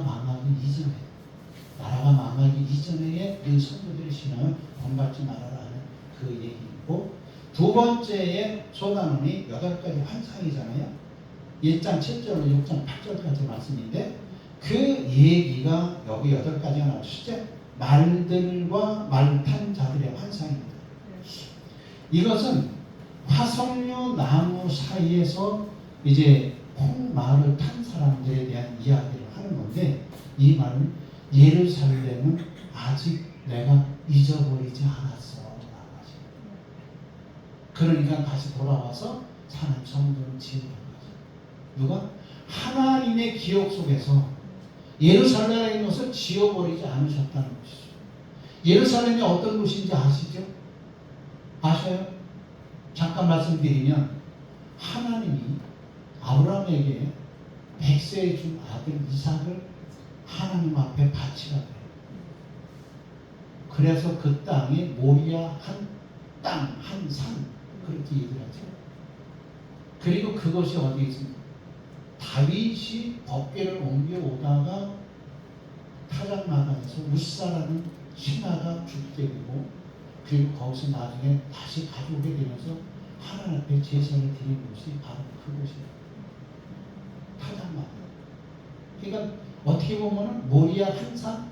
망하기 이전에 너희 선조들의 신앙을 본받지 말아라 하는 그 얘기이고, 두 번째의 소단원이 8가지 환상이잖아요. 1장 7절로 6장 8절까지 말씀인데 그 얘기가 여기 8가지가 나오시죠. 말들과 말탄 자들의 환상입니다. 이것은 화석류 나무 사이에서 이제 콩말을 탄 사람들에 대한 이야기를 하는 건데, 이 말은 예루살렘은 아직 내가 잊어버리지 않았어 라고 하십니다. 그러니까 다시 돌아와서 하나님 성전을 지으라는 거죠. 누가? 하나님의 기억 속에서 예루살렘의 것을 지워버리지 않으셨다는 것이죠. 예루살렘이 어떤 곳인지 아시죠? 아셔요? 잠깐 말씀드리면 하나님이 아브라함에게 100세에 준 아들 이삭을 하나님 앞에 바치라 그래요. 그래서 그 땅이 모리아 한 땅, 한 산 그렇게 얘기하죠. 그리고 그것이 어디 있습니까? 다윗이 법궤를 옮겨오다가 타작마당에서 우사라는 신하가 죽게 되고, 그리고 거기서 나중에 다시 가져오게 되면서 하나님 앞에 제사를 드린 곳이 바로 그곳이에요. 타작마당. 그러니까 어떻게 보면 모리아 한산,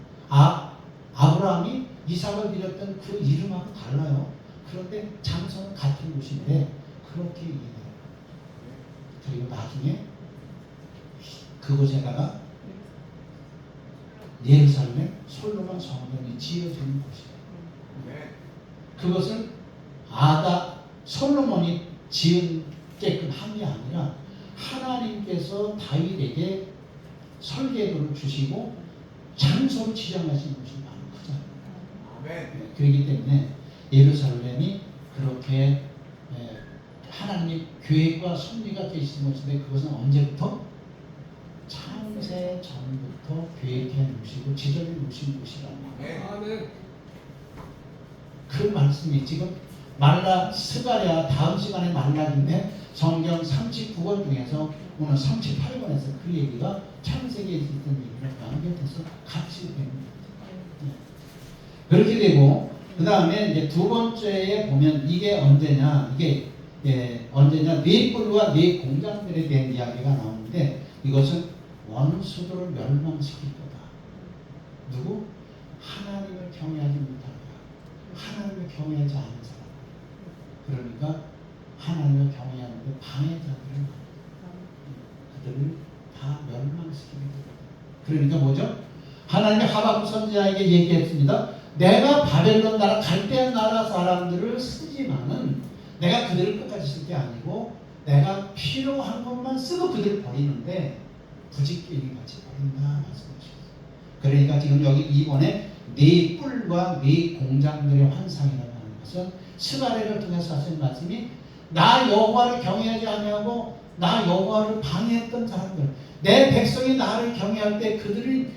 아브라함이 이삭을 드렸던 그 이름하고 달라요. 그런데 장소는 같은 곳인데 그렇게 얘기해요. 그리고 나중에 그곳에다가 예루살렘 솔로몬 성전이 지어지는 곳이에요. 그것은 솔로몬이 지은게끔 한 게 아니라 하나님께서 다윗에게 설계도를 주시고 장소를 지정하신 곳이 바로 그잖아요. 그렇기 때문에 예루살렘이 그렇게 하나님의 계획과 섭리가 되신 곳인데 그것은 언제부터? 창세 전부터 계획해 놓으시고 지정해 놓으신 곳이라는 그 말씀이 지금 스가랴 다음 시간에 말라기인데 성경 39권 중에서 오늘 38권에서 그 얘기가 창세기에 있던 얘기랑 연결돼서 같이 됩니다. 그렇게 되고 그 다음에 이제 두 번째에 보면 이게 언제냐 언제냐 네 뿔과 네 공장들에 대한 이야기가 나오는데 이것은 원수들을 멸망시킬 거다. 누구? 하나님을 경외하지 못하는 하나님을 경외하지 않은 사람. 그러니까 하나님을 경외하는데 방해자들을 그들을 다 멸망시키게 됩니다. 그러니까 뭐죠? 하나님이 하박국 선지자에게 얘기했습니다. 내가 바벨론 나라 갈대아 나라 사람들을 쓰지만은 내가 그들을 끝까지 쓸 게 아니고 내가 필요한 것만 쓰고 그들을 버리는데 부지깽이 같이 버린다 말씀하셨어요. 그러니까 지금 여기 이번에 네 뿔과 네 공장들의 환상이라고 하는 것은 스가랴를 통해서 하신 말씀이 나 여호와를 경외하지 아니하고 나 여호와를 방해했던 사람들, 내 백성이 나를 경외할 때 그들이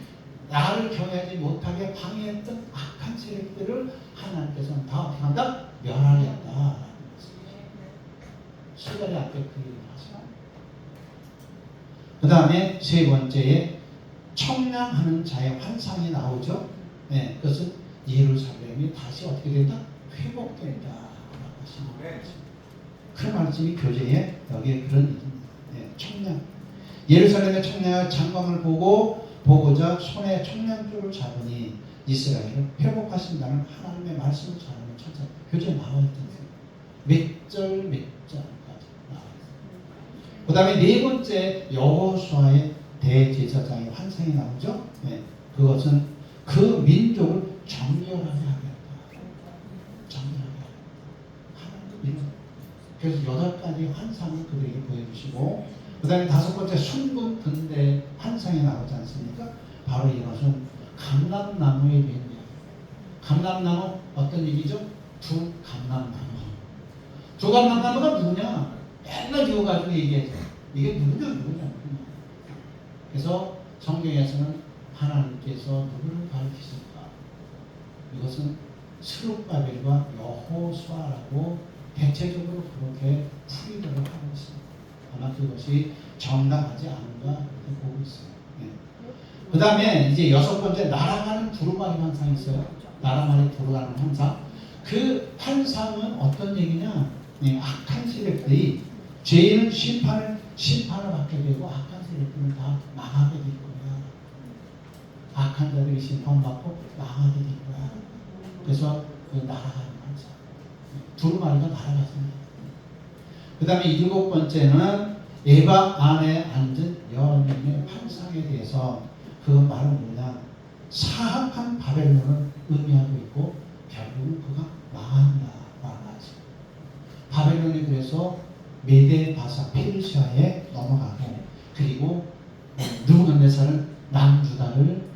나를 경외하지 못하게 방해했던 악한 세력들을 하나님께서는 다 어떻게 한다? 멸하겠다. 스가랴 앞에 그 얘기를 하시고 그 다음에 세 번째에 청량하는 자의 환상이 나오죠. 네, 그것은 예루살렘이 다시 어떻게 된다? 회복된다. 그 말씀이 교재에 여기에 그런 얘기입니다. 네, 청량. 예루살렘의 청량한 장광을 보고자 손에 청량줄을 잡으니 이스라엘을 회복하신다는 하나님의 말씀을 전하는 천사. 교재에 나와 있던 몇 절 몇 절까지 나와 있습니다. 그 다음에 네 번째 여호수아의 대제사장의 환상이 나오죠. 네, 그것은 그 민족을 정결하게 하겠다. 정결하게 하겠다. 그래서 8가지 환상을 그들에게 보여주시고 그 다음에 5번째 순금 근대 환상이 나오지 않습니까? 바로 이것은 감람나무에 대한 이야기. 감람나무 어떤 얘기죠? 두 감람나무. 두 감람나무가 누구냐? 맨날 지어가지고 얘기해서 이게 누구냐. 그래서 성경에서는 하나님께서 누구를 밝히실까? 이것은 스룹바벨과 여호수아라고 대체적으로 그렇게 풀이를 하고 있습니다. 아마 그것이 정당하지 않은가 그렇게 보고 있어요. 네. 그 다음에 이제 6번째 날아가는 두루마리 환상이 있어요. 날아가는 두루마리 환상. 그 환상은 어떤 얘기냐? 네, 악한 세력들이 죄인은 심판을 받게 되고 악한 세력들은 다 망하게 될 거야. 악한 자들이 심판받고 망하게 될 거야. 그래서 그 날아가는 환상. 두루마리가 날아갔습니다. 그 다음에 7번째는 에바 안에 앉은 여인의 환상에 대해서 그 말은 뭐냐? 사악한 바벨론을 의미하고 있고 결국은 그가 망한다 말하지. 바벨론이 그래서 메데 바사 페르시아에 넘어가고 그리고 느부갓네살은 남주다를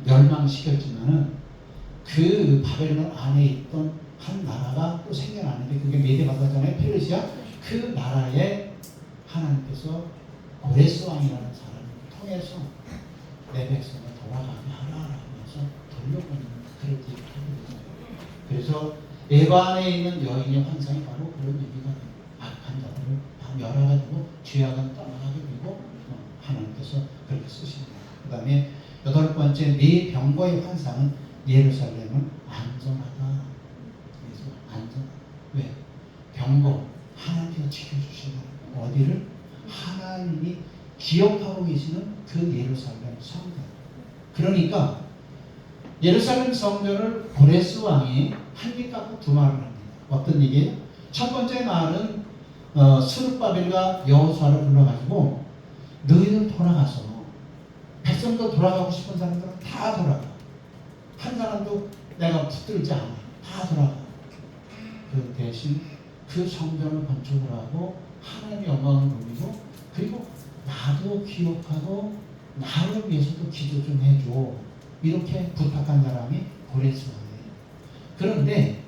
멸망시켰지만은 그 바벨론 안에 있던 한 나라가 또 생겨나는데 그게 메데 바사잖아요. 페르시아. 그 나라에 하나님께서 고레스 왕이라는 사람을 통해서 내 백성을 돌아가게 하라라고 해서 돌려보내는 그런 얘기를 하고 있어요. 그래서 에바 안에 있는 여인의 환상이 바로 그런 얘기가 돼요. 악한 자들을 다 멸하가지고 죄악은 떠나가게 되고 하나님께서 그렇게 쓰십니다. 그 다음에 8번째 네 병거의 환상은 예루살렘은 안전하다. 그래서 안전하다. 왜? 병거 하나님께서 지켜주시는 어디를? 하나님이 기억하고 계시는 그 예루살렘 성전. 그러니까 예루살렘 성전을 고레스 왕이 한 입 갖고 두 말을 합니다. 어떤 얘기예요? 첫 번째 말은 스룹바벨과 여호수아를 불러가지고 너희들 돌아가서 백성도 돌아가고 싶은 사람들은 다 돌아가. 한 사람도 내가 붙들지 않아. 다 돌아가. 그 대신 그 성전을 건축을 하고 하나님의 영광을 돌리고 그리고 나도 기억하고 나를 위해서도 기도 좀 해줘. 이렇게 부탁한 사람이 고레스 왕이에요. 그런데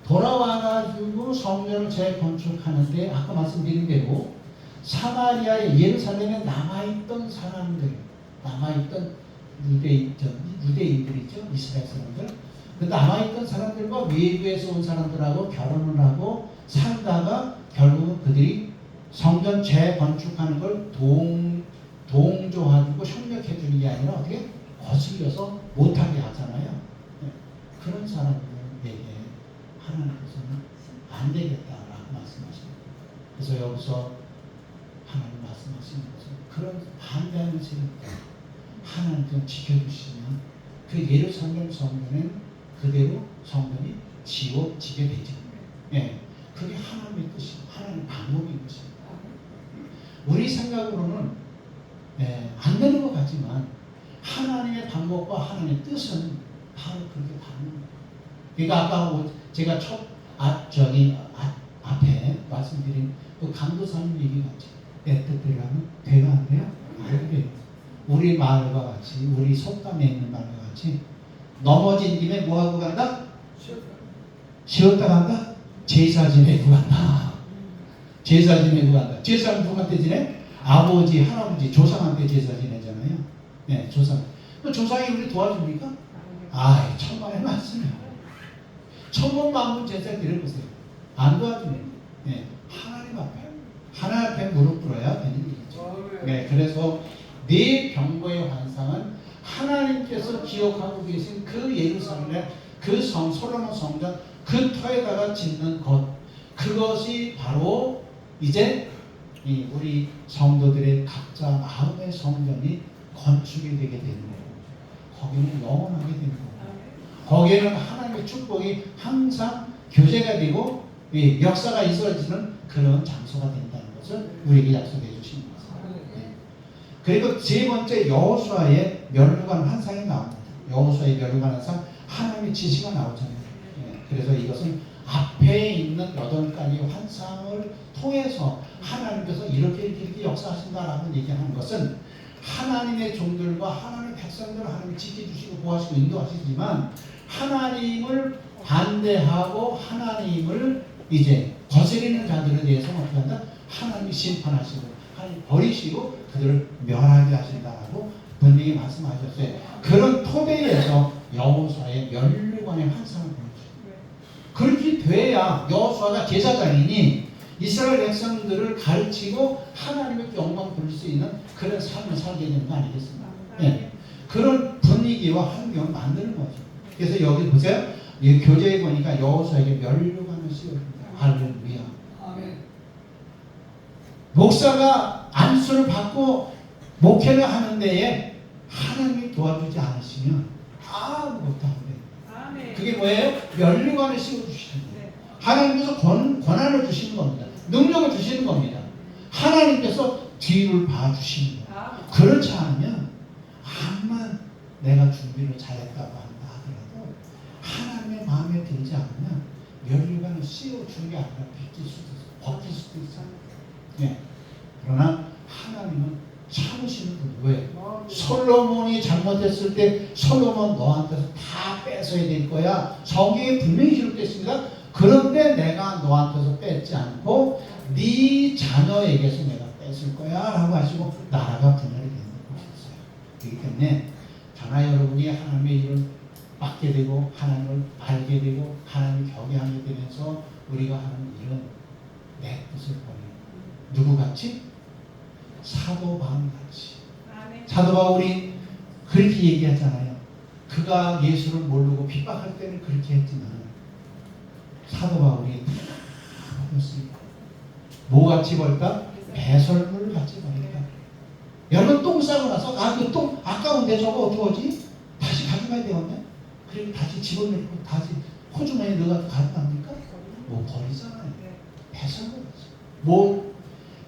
돌아와가지고 성전을 재건축하는데 아까 말씀드린 대로 사마리아의 예루살렘에 남아있던 사람들, 남아있던 유대인들이죠. 이스라엘 사람들. 그 남아있던 사람들과 외부에서 온 사람들하고 결혼을 하고 살다가 결국은 그들이 성전 재건축하는 걸 동조하고 협력해 주는 게 아니라 어떻게 거슬려서 못하게 하잖아요. 그런 사람들에게 하나님께서는 안 되겠다라고 말씀하십니다. 그래서 여기서 하나님 말씀하시는 것은 그런 반대하는 세력들 하나님께서 지켜주시면 그 예루살렘 성전은 그대로 성전이 지워지게 되죠. 예, 그게 하나님의 뜻이고 하나님의 방법인 것입니다. 우리 생각으로는 안 되는 것 같지만 하나님의 방법과 하나님의 뜻은 바로 그렇게 다른 거예요. 그러니까 아까 제가 앞에 말씀드린 그 강도사님 얘기 같이 내 뜻대로 하면 돼가 안 돼요? 안 돼요. 우리 마을과 같이 우리 속담에 있는 말과 같이 넘어진 김에 뭐하고 간다? 쉬었다 간다? 제사 지내고 간다. 제사 지내고 간다. 제사는 누구한테 지내? 아버지, 할아버지, 조상한테 제사 지내잖아요. 네, 조상. 조상이 우리 도와줍니까? 아이, 천만의 말씀이요. 천번만 번 제사 드려보세요. 안 도와주네. 네, 하나님 앞에 무릎 꿇어야 되는 일이죠. 네, 그래서 네 병거의 환상은 하나님께서 기억하고 계신 그 예루살렘, 그 솔로몬 성전, 그 터에다가 짓는 것, 그것이 바로 이제 우리 성도들의 각자 마음의 성전이 건축이 되게 되는 거예요. 거기는 영원하게 되는 거예요. 거기에는 하나님의 축복이 항상 교제가 되고 역사가 있어지는 그런 장소가 된다는 것을 우리에게 약속해 주신 거예요. 그리고 세 번째 여호수아의 멸류관 환상이 나옵니다. 여호수아의 멸류관 환상 하나님의 지시가 나오잖아요. 그래서 이것은 앞에 있는 8가지 환상을 통해서 하나님께서 이렇게 역사하신다라고 얘기하는 것은 하나님의 종들과 하나님의 백성들을 하나님이 지켜주시고 보호하시고 인도하시지만 하나님을 반대하고 하나님을 이제 거스리는 자들에 대해서는 어떻게 한다? 하나님이 심판하시고 하나님 버리시고 그들을 멸하게 하신다라고 분명히 말씀하셨어요. 그런 토대에서 여호수아의 멸류관의 환상을 보여줍니다. 그렇게 돼야 여호수아가 제사장이니 이스라엘 백성들을 가르치고 하나님의 영광 돌릴 수 있는 그런 삶을 살게 되는 거 아니겠습니까? 네. 그런 분위기와 환경을 만드는 거죠. 그래서 여기 보세요. 이 교재에 보니까 여호수아에게 멸류관을 씌워줍니다. 할렐루야. 아멘. 목사가 안수를 받고 목회를 하는 데에 하나님이 도와주지 않으시면 아무것도 안 돼요. 그게 뭐예요? 멸류관을 씌워주시는 거예요. 하나님께서 권한을 주시는 겁니다. 능력을 주시는 겁니다. 하나님께서 뒤를 봐주시는 거예요. 그렇지 않으면 암만 내가 준비를 잘했다고 한다 하더라도 하나님의 마음에 들지 않으면 멸류관을 씌워주는 게 아니라 벗길 수도 있어요. 네. 그러나 하나님은 참으시는 분. 왜? 솔로몬이 잘못했을 때 솔로몬 너한테서 다 뺏어야 될 거야. 성경에 분명히 기록됐습니다. 그런데 내가 너한테서 뺏지 않고 네 자녀에게서 내가 뺏을 거야 라고 하시고 나라가 분열이 되는 것이었어요. 그렇기 때문에 저나 여러분이 하나님의 일을 맡게 되고 하나님을 알게 되고 하나님을 경외하게 되면서 우리가 하는 일은 내 뜻을 버리는 누구같이? 사도 바울같이. 사도 바울이 그렇게 얘기하잖아요. 그가 예수를 모르고 핍박할 때는 그렇게 했지만 사도 바울이 다 버렸습니다. 뭐같이 버릴까? 배설물 같이 버릴까? 여러분 똥 싸고 나서 그 똥 아까운데 저거 어떡하지? 다시 가져가야 가져가야 되거든요. 그리고 다시 집어넣고 다시 호주머니에 넣어서 가져갑니까? 못 버리잖아요. 배설을 하죠. 뭐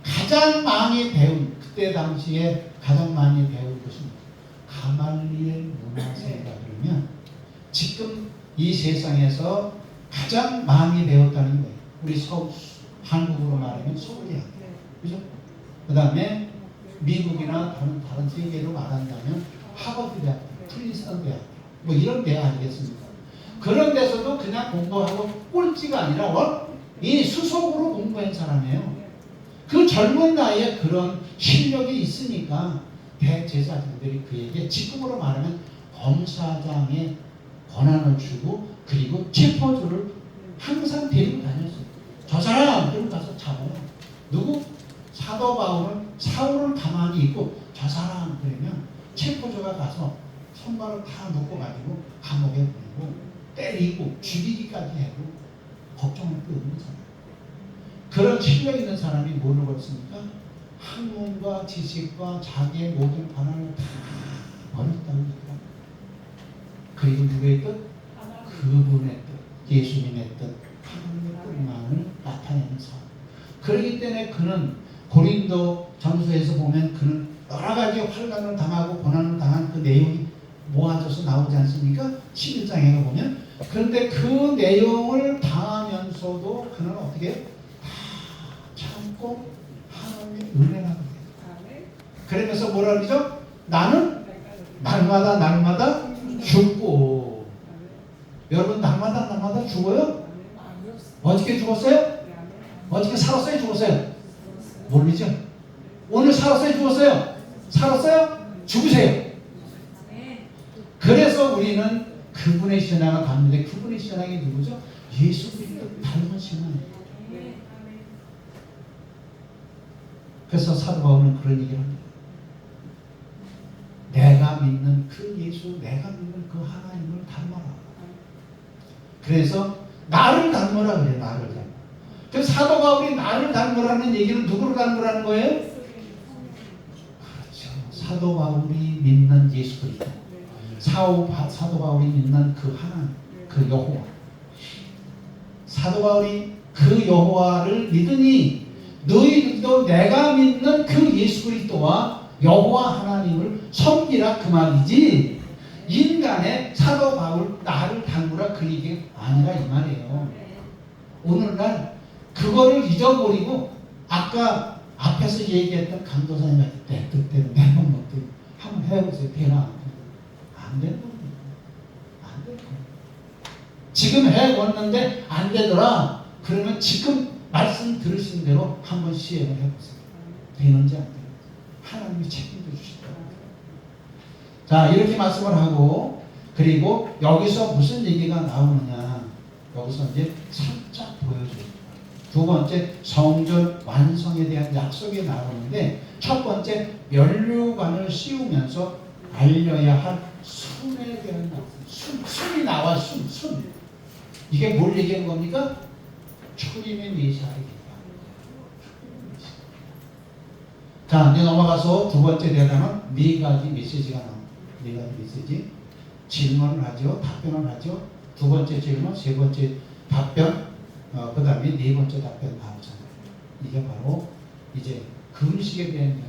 가장 많이 배운 그때 당시에 가장 많이 배운 것은 가말리엘 문화세가 그러면 지금 이 세상에서 가장 많이 배웠다는 거예요. 우리 한국으로 말하면 서울대학교. 그죠? 그 다음에 미국이나 다른 세계로 말한다면 하버드 대학교, 프린스턴 대학교, 뭐 이런 대학 아니겠습니까? 그런 데서도 그냥 공부하고 꼴찌가 아니라 이 수속으로 공부한 사람이에요. 그 젊은 나이에 그런 실력이 있으니까 대제사장들이 그에게 지금으로 말하면 검사장의 권한을 주고 그리고 체포조를 항상 데리고 다녔어요. 저 사람 데리고 가서 잡아요. 누구? 사도 바울은 사울을 가만히 있고 저 사람 그러면 체포조가 가서 손발을 다 묶어가지고 감옥에 보내고 때리고 죽이기까지 해도 걱정할 게 없는 사람. 그런 실력 있는 사람이 뭐를 벌습니까? 학문과 지식과 자기의 모든 권한을 다 버렸다고 합니다. 그리고 누구의 뜻? 그분의 뜻, 예수님의 뜻, 하나님의 뜻만을 나타내는 사람. 그렇기 때문에 그는 고린도 전서에서 보면 그는 여러 가지 환난을 당하고 고난을 당한 그 내용이 모아져서 나오지 않습니까? 11장에 보면. 그런데 그 내용을 당하면서도 그는 어떻게 다 참고 하나님의 은혜라고 해요. 그러면서 뭐라 그러죠? 나는 날마다 죽고. 여러분 날마다 죽어요? 어떻게 죽었어요? 어떻게 살았어요? 죽었어요? 모르죠? 오늘 살았어요? 죽었어요? 살았어요? 죽으세요. 그래서 우리는 그분의 신앙을 받는데 그분의 신앙이 누구죠? 예수 그리스도 닮은 신앙이에요. 그래서 사도 바울은 그런 얘기를 합니다. 내가 믿는 그 예수, 내가 믿는 그 하나님을 닮아라. 그래서 나를 닮아라 그래요. 나를 닮아. 그래서 사도 바울이 나를 닮으라는 얘기는 누구를 닮으라는 거예요? 그렇죠. 사도 바울이 믿는 예수 그리스도. 사도 바울이 믿는 그 하나님, 그 여호와. 사도 바울이 그 여호와를 믿으니 너희들도 내가 믿는 그 예수 그리스도와 여호와 하나님을 섬기라 그 말이지 인간의 사도 바울 나를 닮으라 그 얘기 아니라 이 말이에요. 오늘날 그거를 잊어버리고 아까 앞에서 얘기했던 강도사님 같은 때 그때는 매번 먹더니 한번 해보세요. 되나? 안 되는 겁니다. 안 되는 겁니다. 지금 해봤는데 안 되더라. 그러면 지금 말씀 들으신 대로 한번 시행을 해보세요. 되는지 안 되는지. 하나님이 책임져 주시더라고요. 자, 이렇게 말씀을 하고 그리고 여기서 무슨 얘기가 나오느냐. 여기서 이제 살짝 보여줘요. 두 번째 성전 완성에 대한 약속이 나오는데 첫 번째 면류관을 씌우면서 알려야 할 순에 대한 약속. 순이 나와. 순. 이게 뭘 얘기하는 겁니까? 초림의 메시아를 얘기합니다. 자, 이제 넘어가서 두 번째 대단은 네 가지 메시지가 나옵니다. 네 가지 메시지. 질문을 하죠. 답변을 하죠. 두 번째 질문, 세 번째 답변, 그 다음에 네 번째 답변 나오잖아요. 이게 바로 이제 금식에 대한 이야기.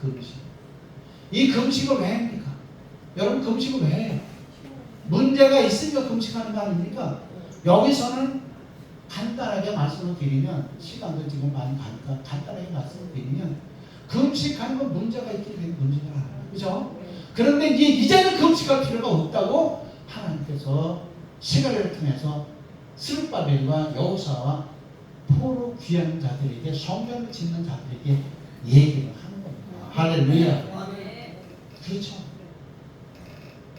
금식. 이 금식을 왜 합니까? 여러분 금식을 왜 해요? 문제가 있으니까 금식하는 거 아닙니까? 여기서는 간단하게 말씀을 드리면 시간도 지금 많이 가니까 간단하게 말씀을 드리면 금식하는 건 문제가 있기 때문에 문제가 아니에요. 그죠? 그런데 이제는 금식할 필요가 없다고 하나님께서 시간을 통해서 스룹바벨과 여호사와 포로 귀한 자들에게 성전을 짓는 자들에게 얘기를 하는 겁니다. 할렐루야. 그렇죠.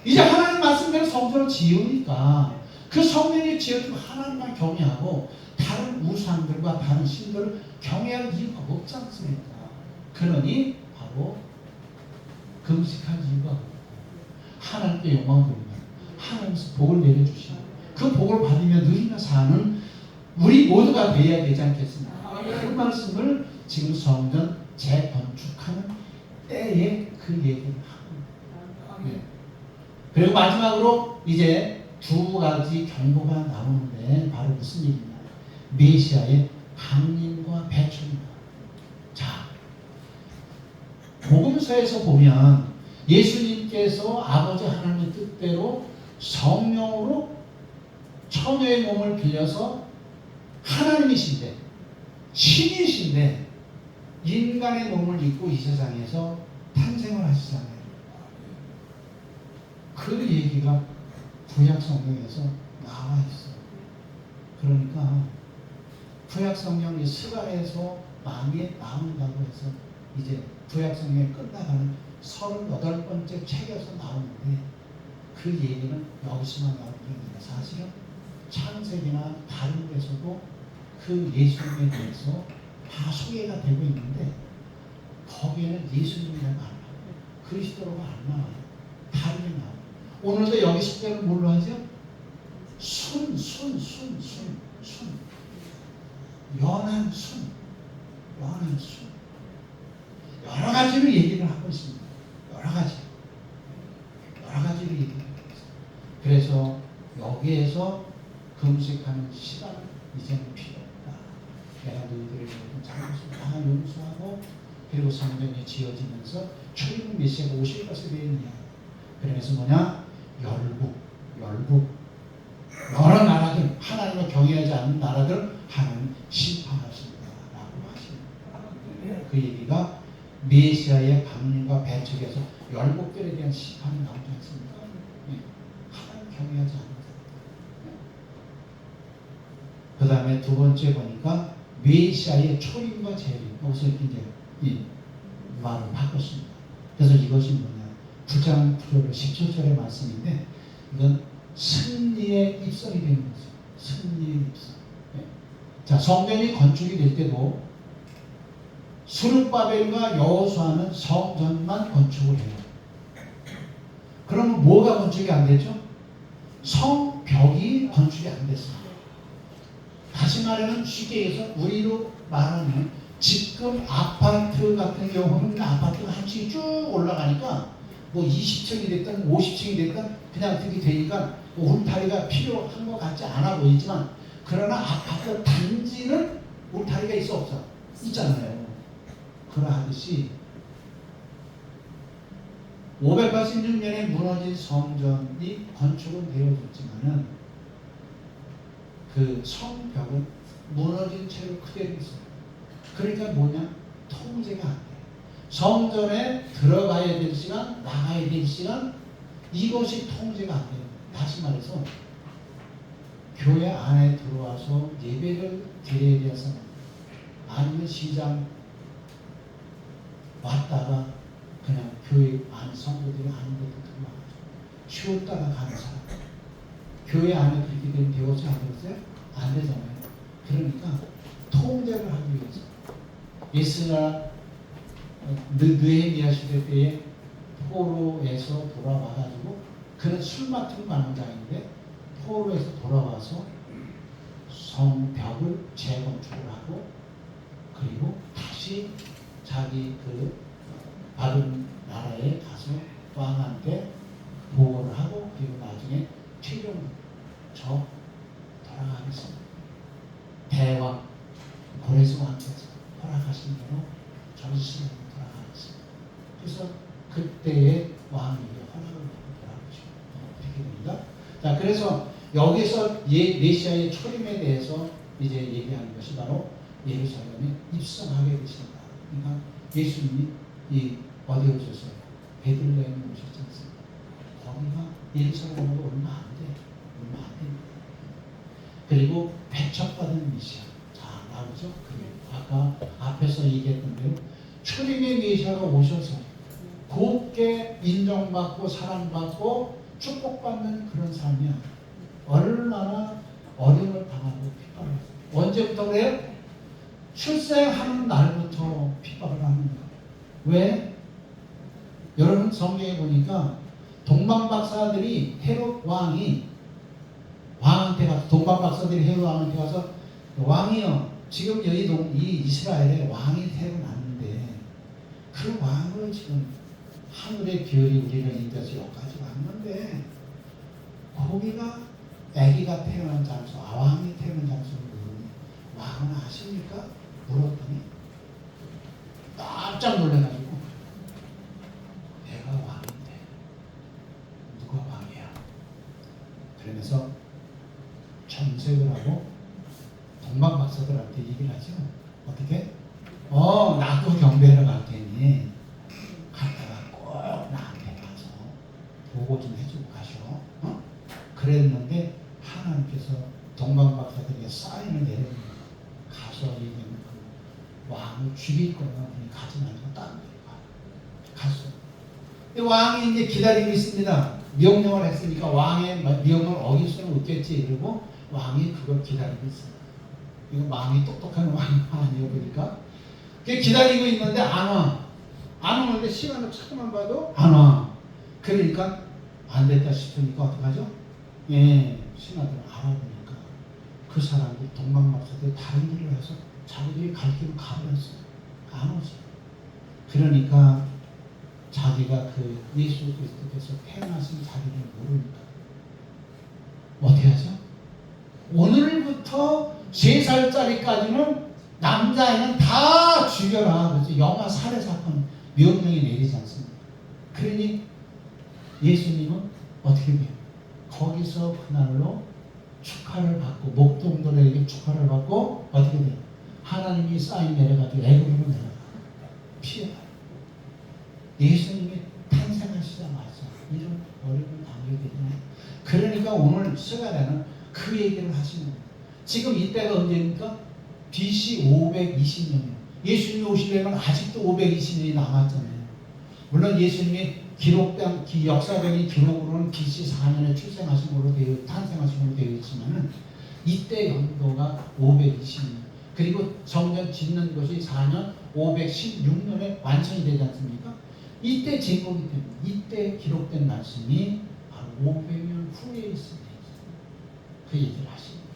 이제 하나님 말씀대로 성전을 지으니까 그 성전이 지어지면 하나님만 경외하고 다른 우상들과 다른 신들을 경외할 이유가 없지 않습니까? 그러니 바로 금식할 이유가 없고 하나님께 영광을 돌리면 하나님께서 복을 내려주시고 그 복을 받으며 누리며 사는 우리 모두가 되어야 되지 않겠습니까? 그 말씀을 지금 성전 재건축하는 때에 그 얘기를 하고 네. 그리고 마지막으로 이제 두 가지 경고가 나오는데 바로 무슨 일이냐. 메시아의 강림과 배출입니다. 자, 복음서에서 보면 예수님께서 아버지 하나님의 뜻대로 성령으로 처녀의 몸을 빌려서 하나님이신데 신이신데 인간의 몸을 입고 이 세상에서 탄생을 하시잖아요. 그 얘기가 구약 성경에서 나와 있어요. 그러니까 구약 성경이 스가랴에서 많이 나온다고 해서 이제 구약 성경이 끝나가는 38번째 책에서 나오는데 그 얘기는 여기서만 나오는 게 아니라 사실은 창세기나 다른 데서도 그 예수님에 대해서 다 소개가 되고 있는데 거기에는 예수님이라고 안 나와요. 그리스도로가 안 나와요. 다르게 나와요. 오늘도 여기 소개를 뭘로 하죠? 순. 연한 순. 여러 가지로 얘기를 하고 있습니다. 여러 가지로 얘기를 하고 있습니다. 그래서 여기에서 금식하는 시간은 이제는 필요 없다. 내가 너희들의 잘못을 다 용서하고 그리고 성전이 지어지면서 출입 메시아가 오실 것에 대한 이야기. 그래서 뭐냐? 열국 여러 나라들, 하나님을 경외하지 않는 나라들 하나님 심판하신다 라고 하십니다. 그 얘기가 메시아의 강림과 배척에서 열국들에 대한 심판이 나오지 않습니까? 하나님 경외하지 않는 사람. 그 다음에 두 번째 보니까 메시아의 초림과 재림. 여기서 이제 이 말을 바꿨습니다. 그래서 이것이 뭐냐? 9장 9절 17절의 말씀인데 이건 승리의 입성이 되는 거죠. 승리의 입성. 자, 성전이 건축이 될 때도 스룹바벨과 여호수아는 성전만 건축을 해요. 그러면 뭐가 건축이 안 되죠? 성벽이 건축이 안 됐습니다. 다시 말하면 쉽게 해서 우리로 말하면 지금 아파트 같은 경우는 아파트가 한 층이 쭉 올라가니까 뭐 20층이 됐든 50층이 됐든 그냥 그렇게 되니까 뭐 울타리가 필요한 것 같지 않아 보이지만 그러나 아파트 단지는 울타리가 있어 없어? 있잖아요. 그러하듯이 586년에 무너진 성전이 건축은 되어졌지만은 그 성벽은 무너진 채로 그대로 있어요. 그러니까 뭐냐? 통제가 안 돼요. 성전에 들어가야 될 시간, 나가야 될 시간, 이것이 통제가 안 돼요. 다시 말해서 교회 안에 들어와서 예배를 드려야 돼서 아니면 시장 왔다가 그냥 교회 안 성도들이 아닌 데도 들어와가지고 쉬었다가 가는 사람. 교회 안에 그렇게 되면 되었어요? 안 되었어요? 안 되잖아요. 그러니까 통제를 하기 위해서 예스나 느헤미야 시대 때에 포로에서 돌아와가지고 그는 술 맡은 만장인데 포로에서 돌아와서 성벽을 재건축을 하고 그리고 다시 자기 그 받은 나라에 가서 왕한테 보고를 하고 그리고 나중에 최종 저 돌아가겠습니다. 대왕 고레스 왕께서 허락하신 대로 전시로 돌아가겠습니다. 그래서 그때의 왕이 허락을 받고 돌아가시고 이렇게 됩니다. 자, 그래서 여기서 메시아의 초림에 대해서 이제 얘기하는 것이 바로 예루살렘에 입성하게 되신다. 그러니까 예수님이 이 어디에 오셨어요? 베들레헴에 오셨지 않습니까? 거기가 예루살렘으로 얼마 안 돼. 얼마 안 됩니다. 그리고 배척받은 메시아. 자, 나오죠? 그게 아까 앞에서 얘기했던 대로 초림의 메시아가 오셔서 곱게 인정받고 사랑받고 축복받는 그런 삶이야. 얼마나 어려움을 당하고 핍박을 했어요. 언제부터 그래요? 출생하는 날부터 핍박을 하는 거예요. 왜? 여러분 성경에 보니까 동방박사들이 헤롯 왕이 왕한테 가서 동방박사들이 헤롯 왕한테 가서 왕이요 지금 이 이스라엘에 왕이 새로 났는데 그 왕을 지금 하늘의 별이 우리를 인도해서 여기까지 왔는데 거기가 아기가 태어난 장소, 왕이 태어난 장소를 모르니 왕은 아십니까? 물었더니 깜짝 놀라가지고 내가 왕인데 누가 왕이야? 그러면서 정색을 하고 동방박사들한테 얘기를 하죠. 어떻게? 나도 경배하러 갈 테니 갔다가 꼭 나한테 가서 보고 좀 해주고 가셔. 그랬는데 하나님께서 동방박사들에게 사인을 내려주면 가서 얘기하면 그 왕을 죽일 거야. 그냥 가지 말고 다른 데로 가. 갔어. 왕이 이제 기다리고 있습니다. 명령을 했으니까 왕의 명령을 어길 수는 없겠지. 그리고 왕이 그걸 기다리고 있어요. 이거 왕이 똑똑한 왕이 아니에요. 보니까 기다리고 있는데 안 와. 안 오는데 시간을 조금만 봐도 안 와. 그러니까 안 됐다 싶으니까 어떡하죠? 신하들 알아보니까 그 사람들이 동방박사들이 다른 길을 해서 자기들이 갈 길을 가버렸어요. 안 오지. 그러니까 자기가 그 예수 그리스도께서 태어나신 자리를 모르니까 어떻게 하죠? 오늘부터 3살짜리까지는 남자애는 다 죽여라. 그렇죠? 영아 살해 사건 명령이 내리지 않습니까? 그러니 예수님은 어떻게 돼요? 거기서 그날로 축하를 받고 목동들에게 축하를 받고 어떻게 돼요? 하나님이 사인 내려가지고 애굽으로 내려가 피해가요. 예수님이 탄생하시자마자 이런 어려움을 당하게 되잖아요. 그러니까 오늘 스가랴는 그 얘기를 하시는 거예요. 지금 이때가 언제입니까? BC 520년이에요. 예수님이 오시려면 아직도 520년이 남았잖아요. 물론 예수님이 기록된 역사적인 기록으로는 BC 4년에 출생하신 걸로 탄생하신 걸로 되어 있지만은 이때 연도가 520년. 그리고 성전 짓는 것이 4년 516년에 완성이 되지 않습니까? 이때 제목이 됩니다. 이때 기록된 말씀이 바로 500년 후에 있습니다. 그 얘기를 하십니다.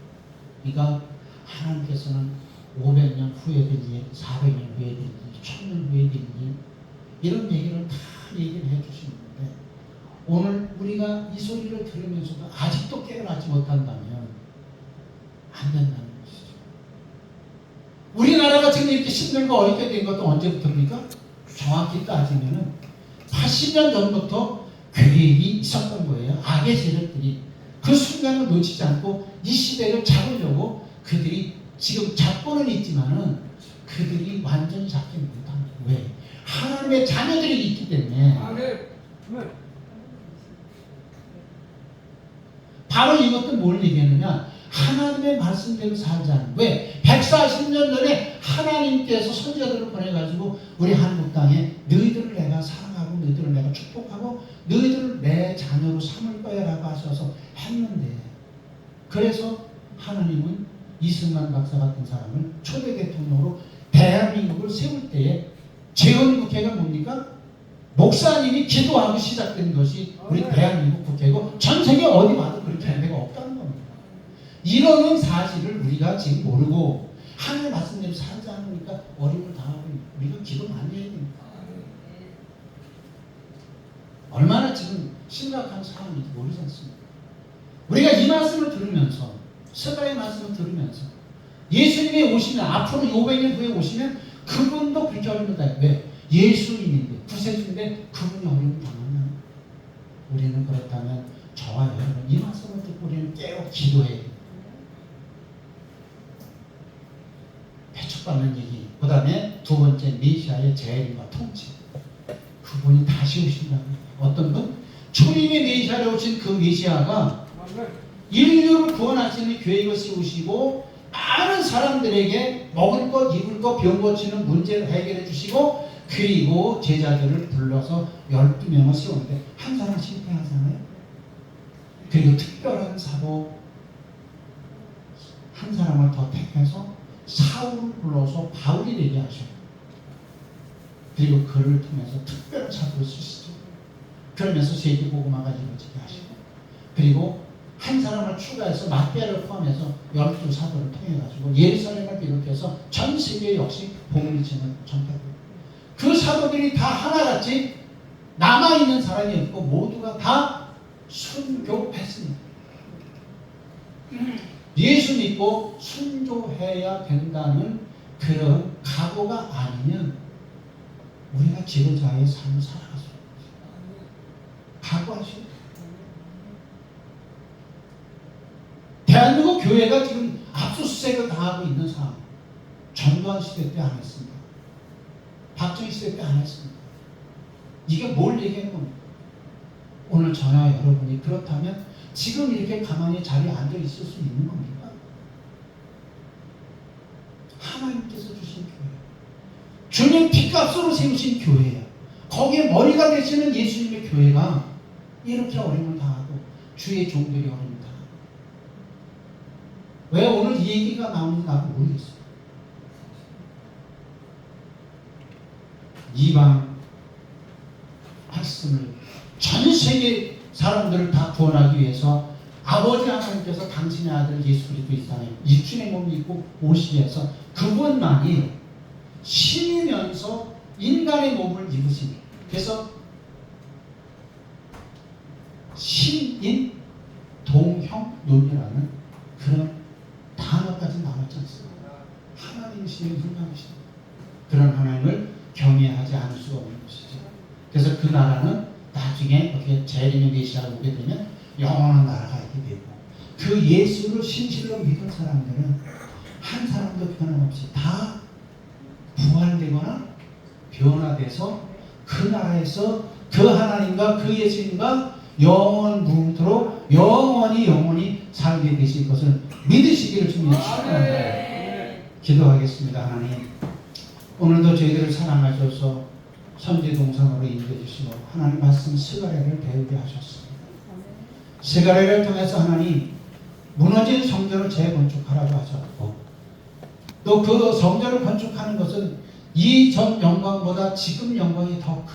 그러니까 하나님께서는 500년 후에 될 일, 400년 후에 될 일, 1000년 후에 될 일, 이런 얘기를 다 얘기를 해 주시는 건데 오늘 우리가 이 소리를 들으면서도 아직도 깨어나지 못한다면 안 된다는 것이죠. 우리나라가 지금 이렇게 힘들고 어렵게 된 것도 언제부터입니까? 정확히 따지면은 80년 전부터 계획이 있었던 거예요. 악의 세력들이 그 순간을 놓치지 않고 이 시대를 잡으려고 그들이 지금 잡고는 있지만은 그들이 완전히 잡지 못합니다. 왜? 하나님의 자녀들이 있기 때문에. 바로 이것도 뭘 얘기하느냐? 하나님의 말씀대로 살자는. 왜? 140년 전에 하나님께서 선지자들을 보내가지고 우리 한국 땅에 너희들을 내가 사랑하고 너희들을 내가 축복하고 너희들을 내 자녀로 삼을 거야 라고 하셔서 했는데, 그래서 하나님은 이승만 박사 같은 사람을 초대 대통령으로 대한민국을 세울 때에 재헌국회가 뭡니까? 목사님이 기도하고 시작된 것이 우리 대한민국 국회고 전 세계 어디 봐도 그렇게 한 데가 없다는 겁니다. 이러는 사실을 우리가 지금 모르고 하나님의 말씀대로 살지 않으니까 어려움을 당하고 우리가 기도 많이 해야 됩니다. 얼마나 지금 심각한 상황인지 모르지 않습니까? 우리가 이 말씀을 들으면서, 스가랴의 말씀을 들으면서 예수님이 오시면, 앞으로 500년 후에 오시면 그분도 그렇게 어려움을 당해요. 왜? 예수님인데, 구세주인데 그분이 어려움을 당하면 우리는 그렇다면 저와 여러분 이 말씀을 듣고 우리는 깨어 기도해야 됩니다. 배척받는 얘기, 그 다음에 두 번째 메시아의 재림과 통치. 그분이 다시 오신다는 거예요. 어떤 분? 초림의 메시아로 오신 그 메시아가 인류를 구원하시는 계획을 세우시고 많은 사람들에게 먹을 것, 입을 것, 병 고치는 문제를 해결해 주시고, 그리고 제자들을 불러서 12명을 세우는데 한 사람 실패하잖아요. 그리고 특별한 사도 한 사람을 더 택해서 사울을 불러서 바울이 되게 하셔요. 그리고 그를 통해서 특별한 사도를 쓰시죠. 그러면서 세계복음화가 이루어지게 하시고, 그리고 한 사람을 추가해서 마태를 포함해서 12사도를 통해가지고 예루살렘을 비롯해서 전 세계 역시 복음의 증을 전파합니다. 그 사도들이 다 하나같이 남아있는 사람이 없고 모두가 다 순교했습니다. 예수 믿고 순교해야 된다는 그런 각오가 아니면 우리가 지도자의 삶을 살아갈 수 없어요. 각오하시오. 대한민국 교회가 지금 압수수색을 당하고 있는 상황. 전두환 시대 때 안 했습니다. 박정희 시대 때 안 했습니다. 이게 뭘 얘기하는 겁니까? 오늘 저나 여러분이 그렇다면 지금 이렇게 가만히 자리에 앉아 있을 수 있는 겁니까? 하나님께서 주신 교회, 주님 피값으로 세우신 교회예요. 거기에 머리가 되시는 예수님의 교회가 이렇게 어려움을 당하고 주의 종들이 어려움을 당하고, 왜 오늘 이 얘기가 나오는지 나도 모르겠어요. 이방 말씀을 전 세계 사람들을 다 구원하기 위해서 아버지 하나님께서 당신의 아들 예수 그리스도 이 땅에 육신의 몸을 입고 오시기 위해서 그분만이 신이면서 인간의 몸을 입으신, 그래서 신인 동형론이라는 그런 단어까지 나왔지 않습니까? 하나님이시니 훌륭하시다. 그런 하나님을 경외하지 않을 수가 없는 것이죠. 그래서 그 나라는 나중에 이렇게 재림의 메시아가 오게 되면 영원한 나라가 있게 되고, 그 예수를 진실로 믿은 사람들은 한 사람도 변함없이 다 부활되거나 변화돼서 그 나라에서 그 하나님과 그 예수님과 영원 무토록 영원히 살게 되실 것을 믿으시기를 주님 축원합니다. 기도하겠습니다. 하나님, 오늘도 저희들을 사랑하셔서 선지동산으로 인도해 주시고 하나님 말씀 스가랴를 배우게 하셨습니다. 스가랴를 통해서 하나님 무너진 성전을 재건축하라고 하셨고, 또 그 성전을 건축하는 것은 이전 영광보다 지금 영광이 더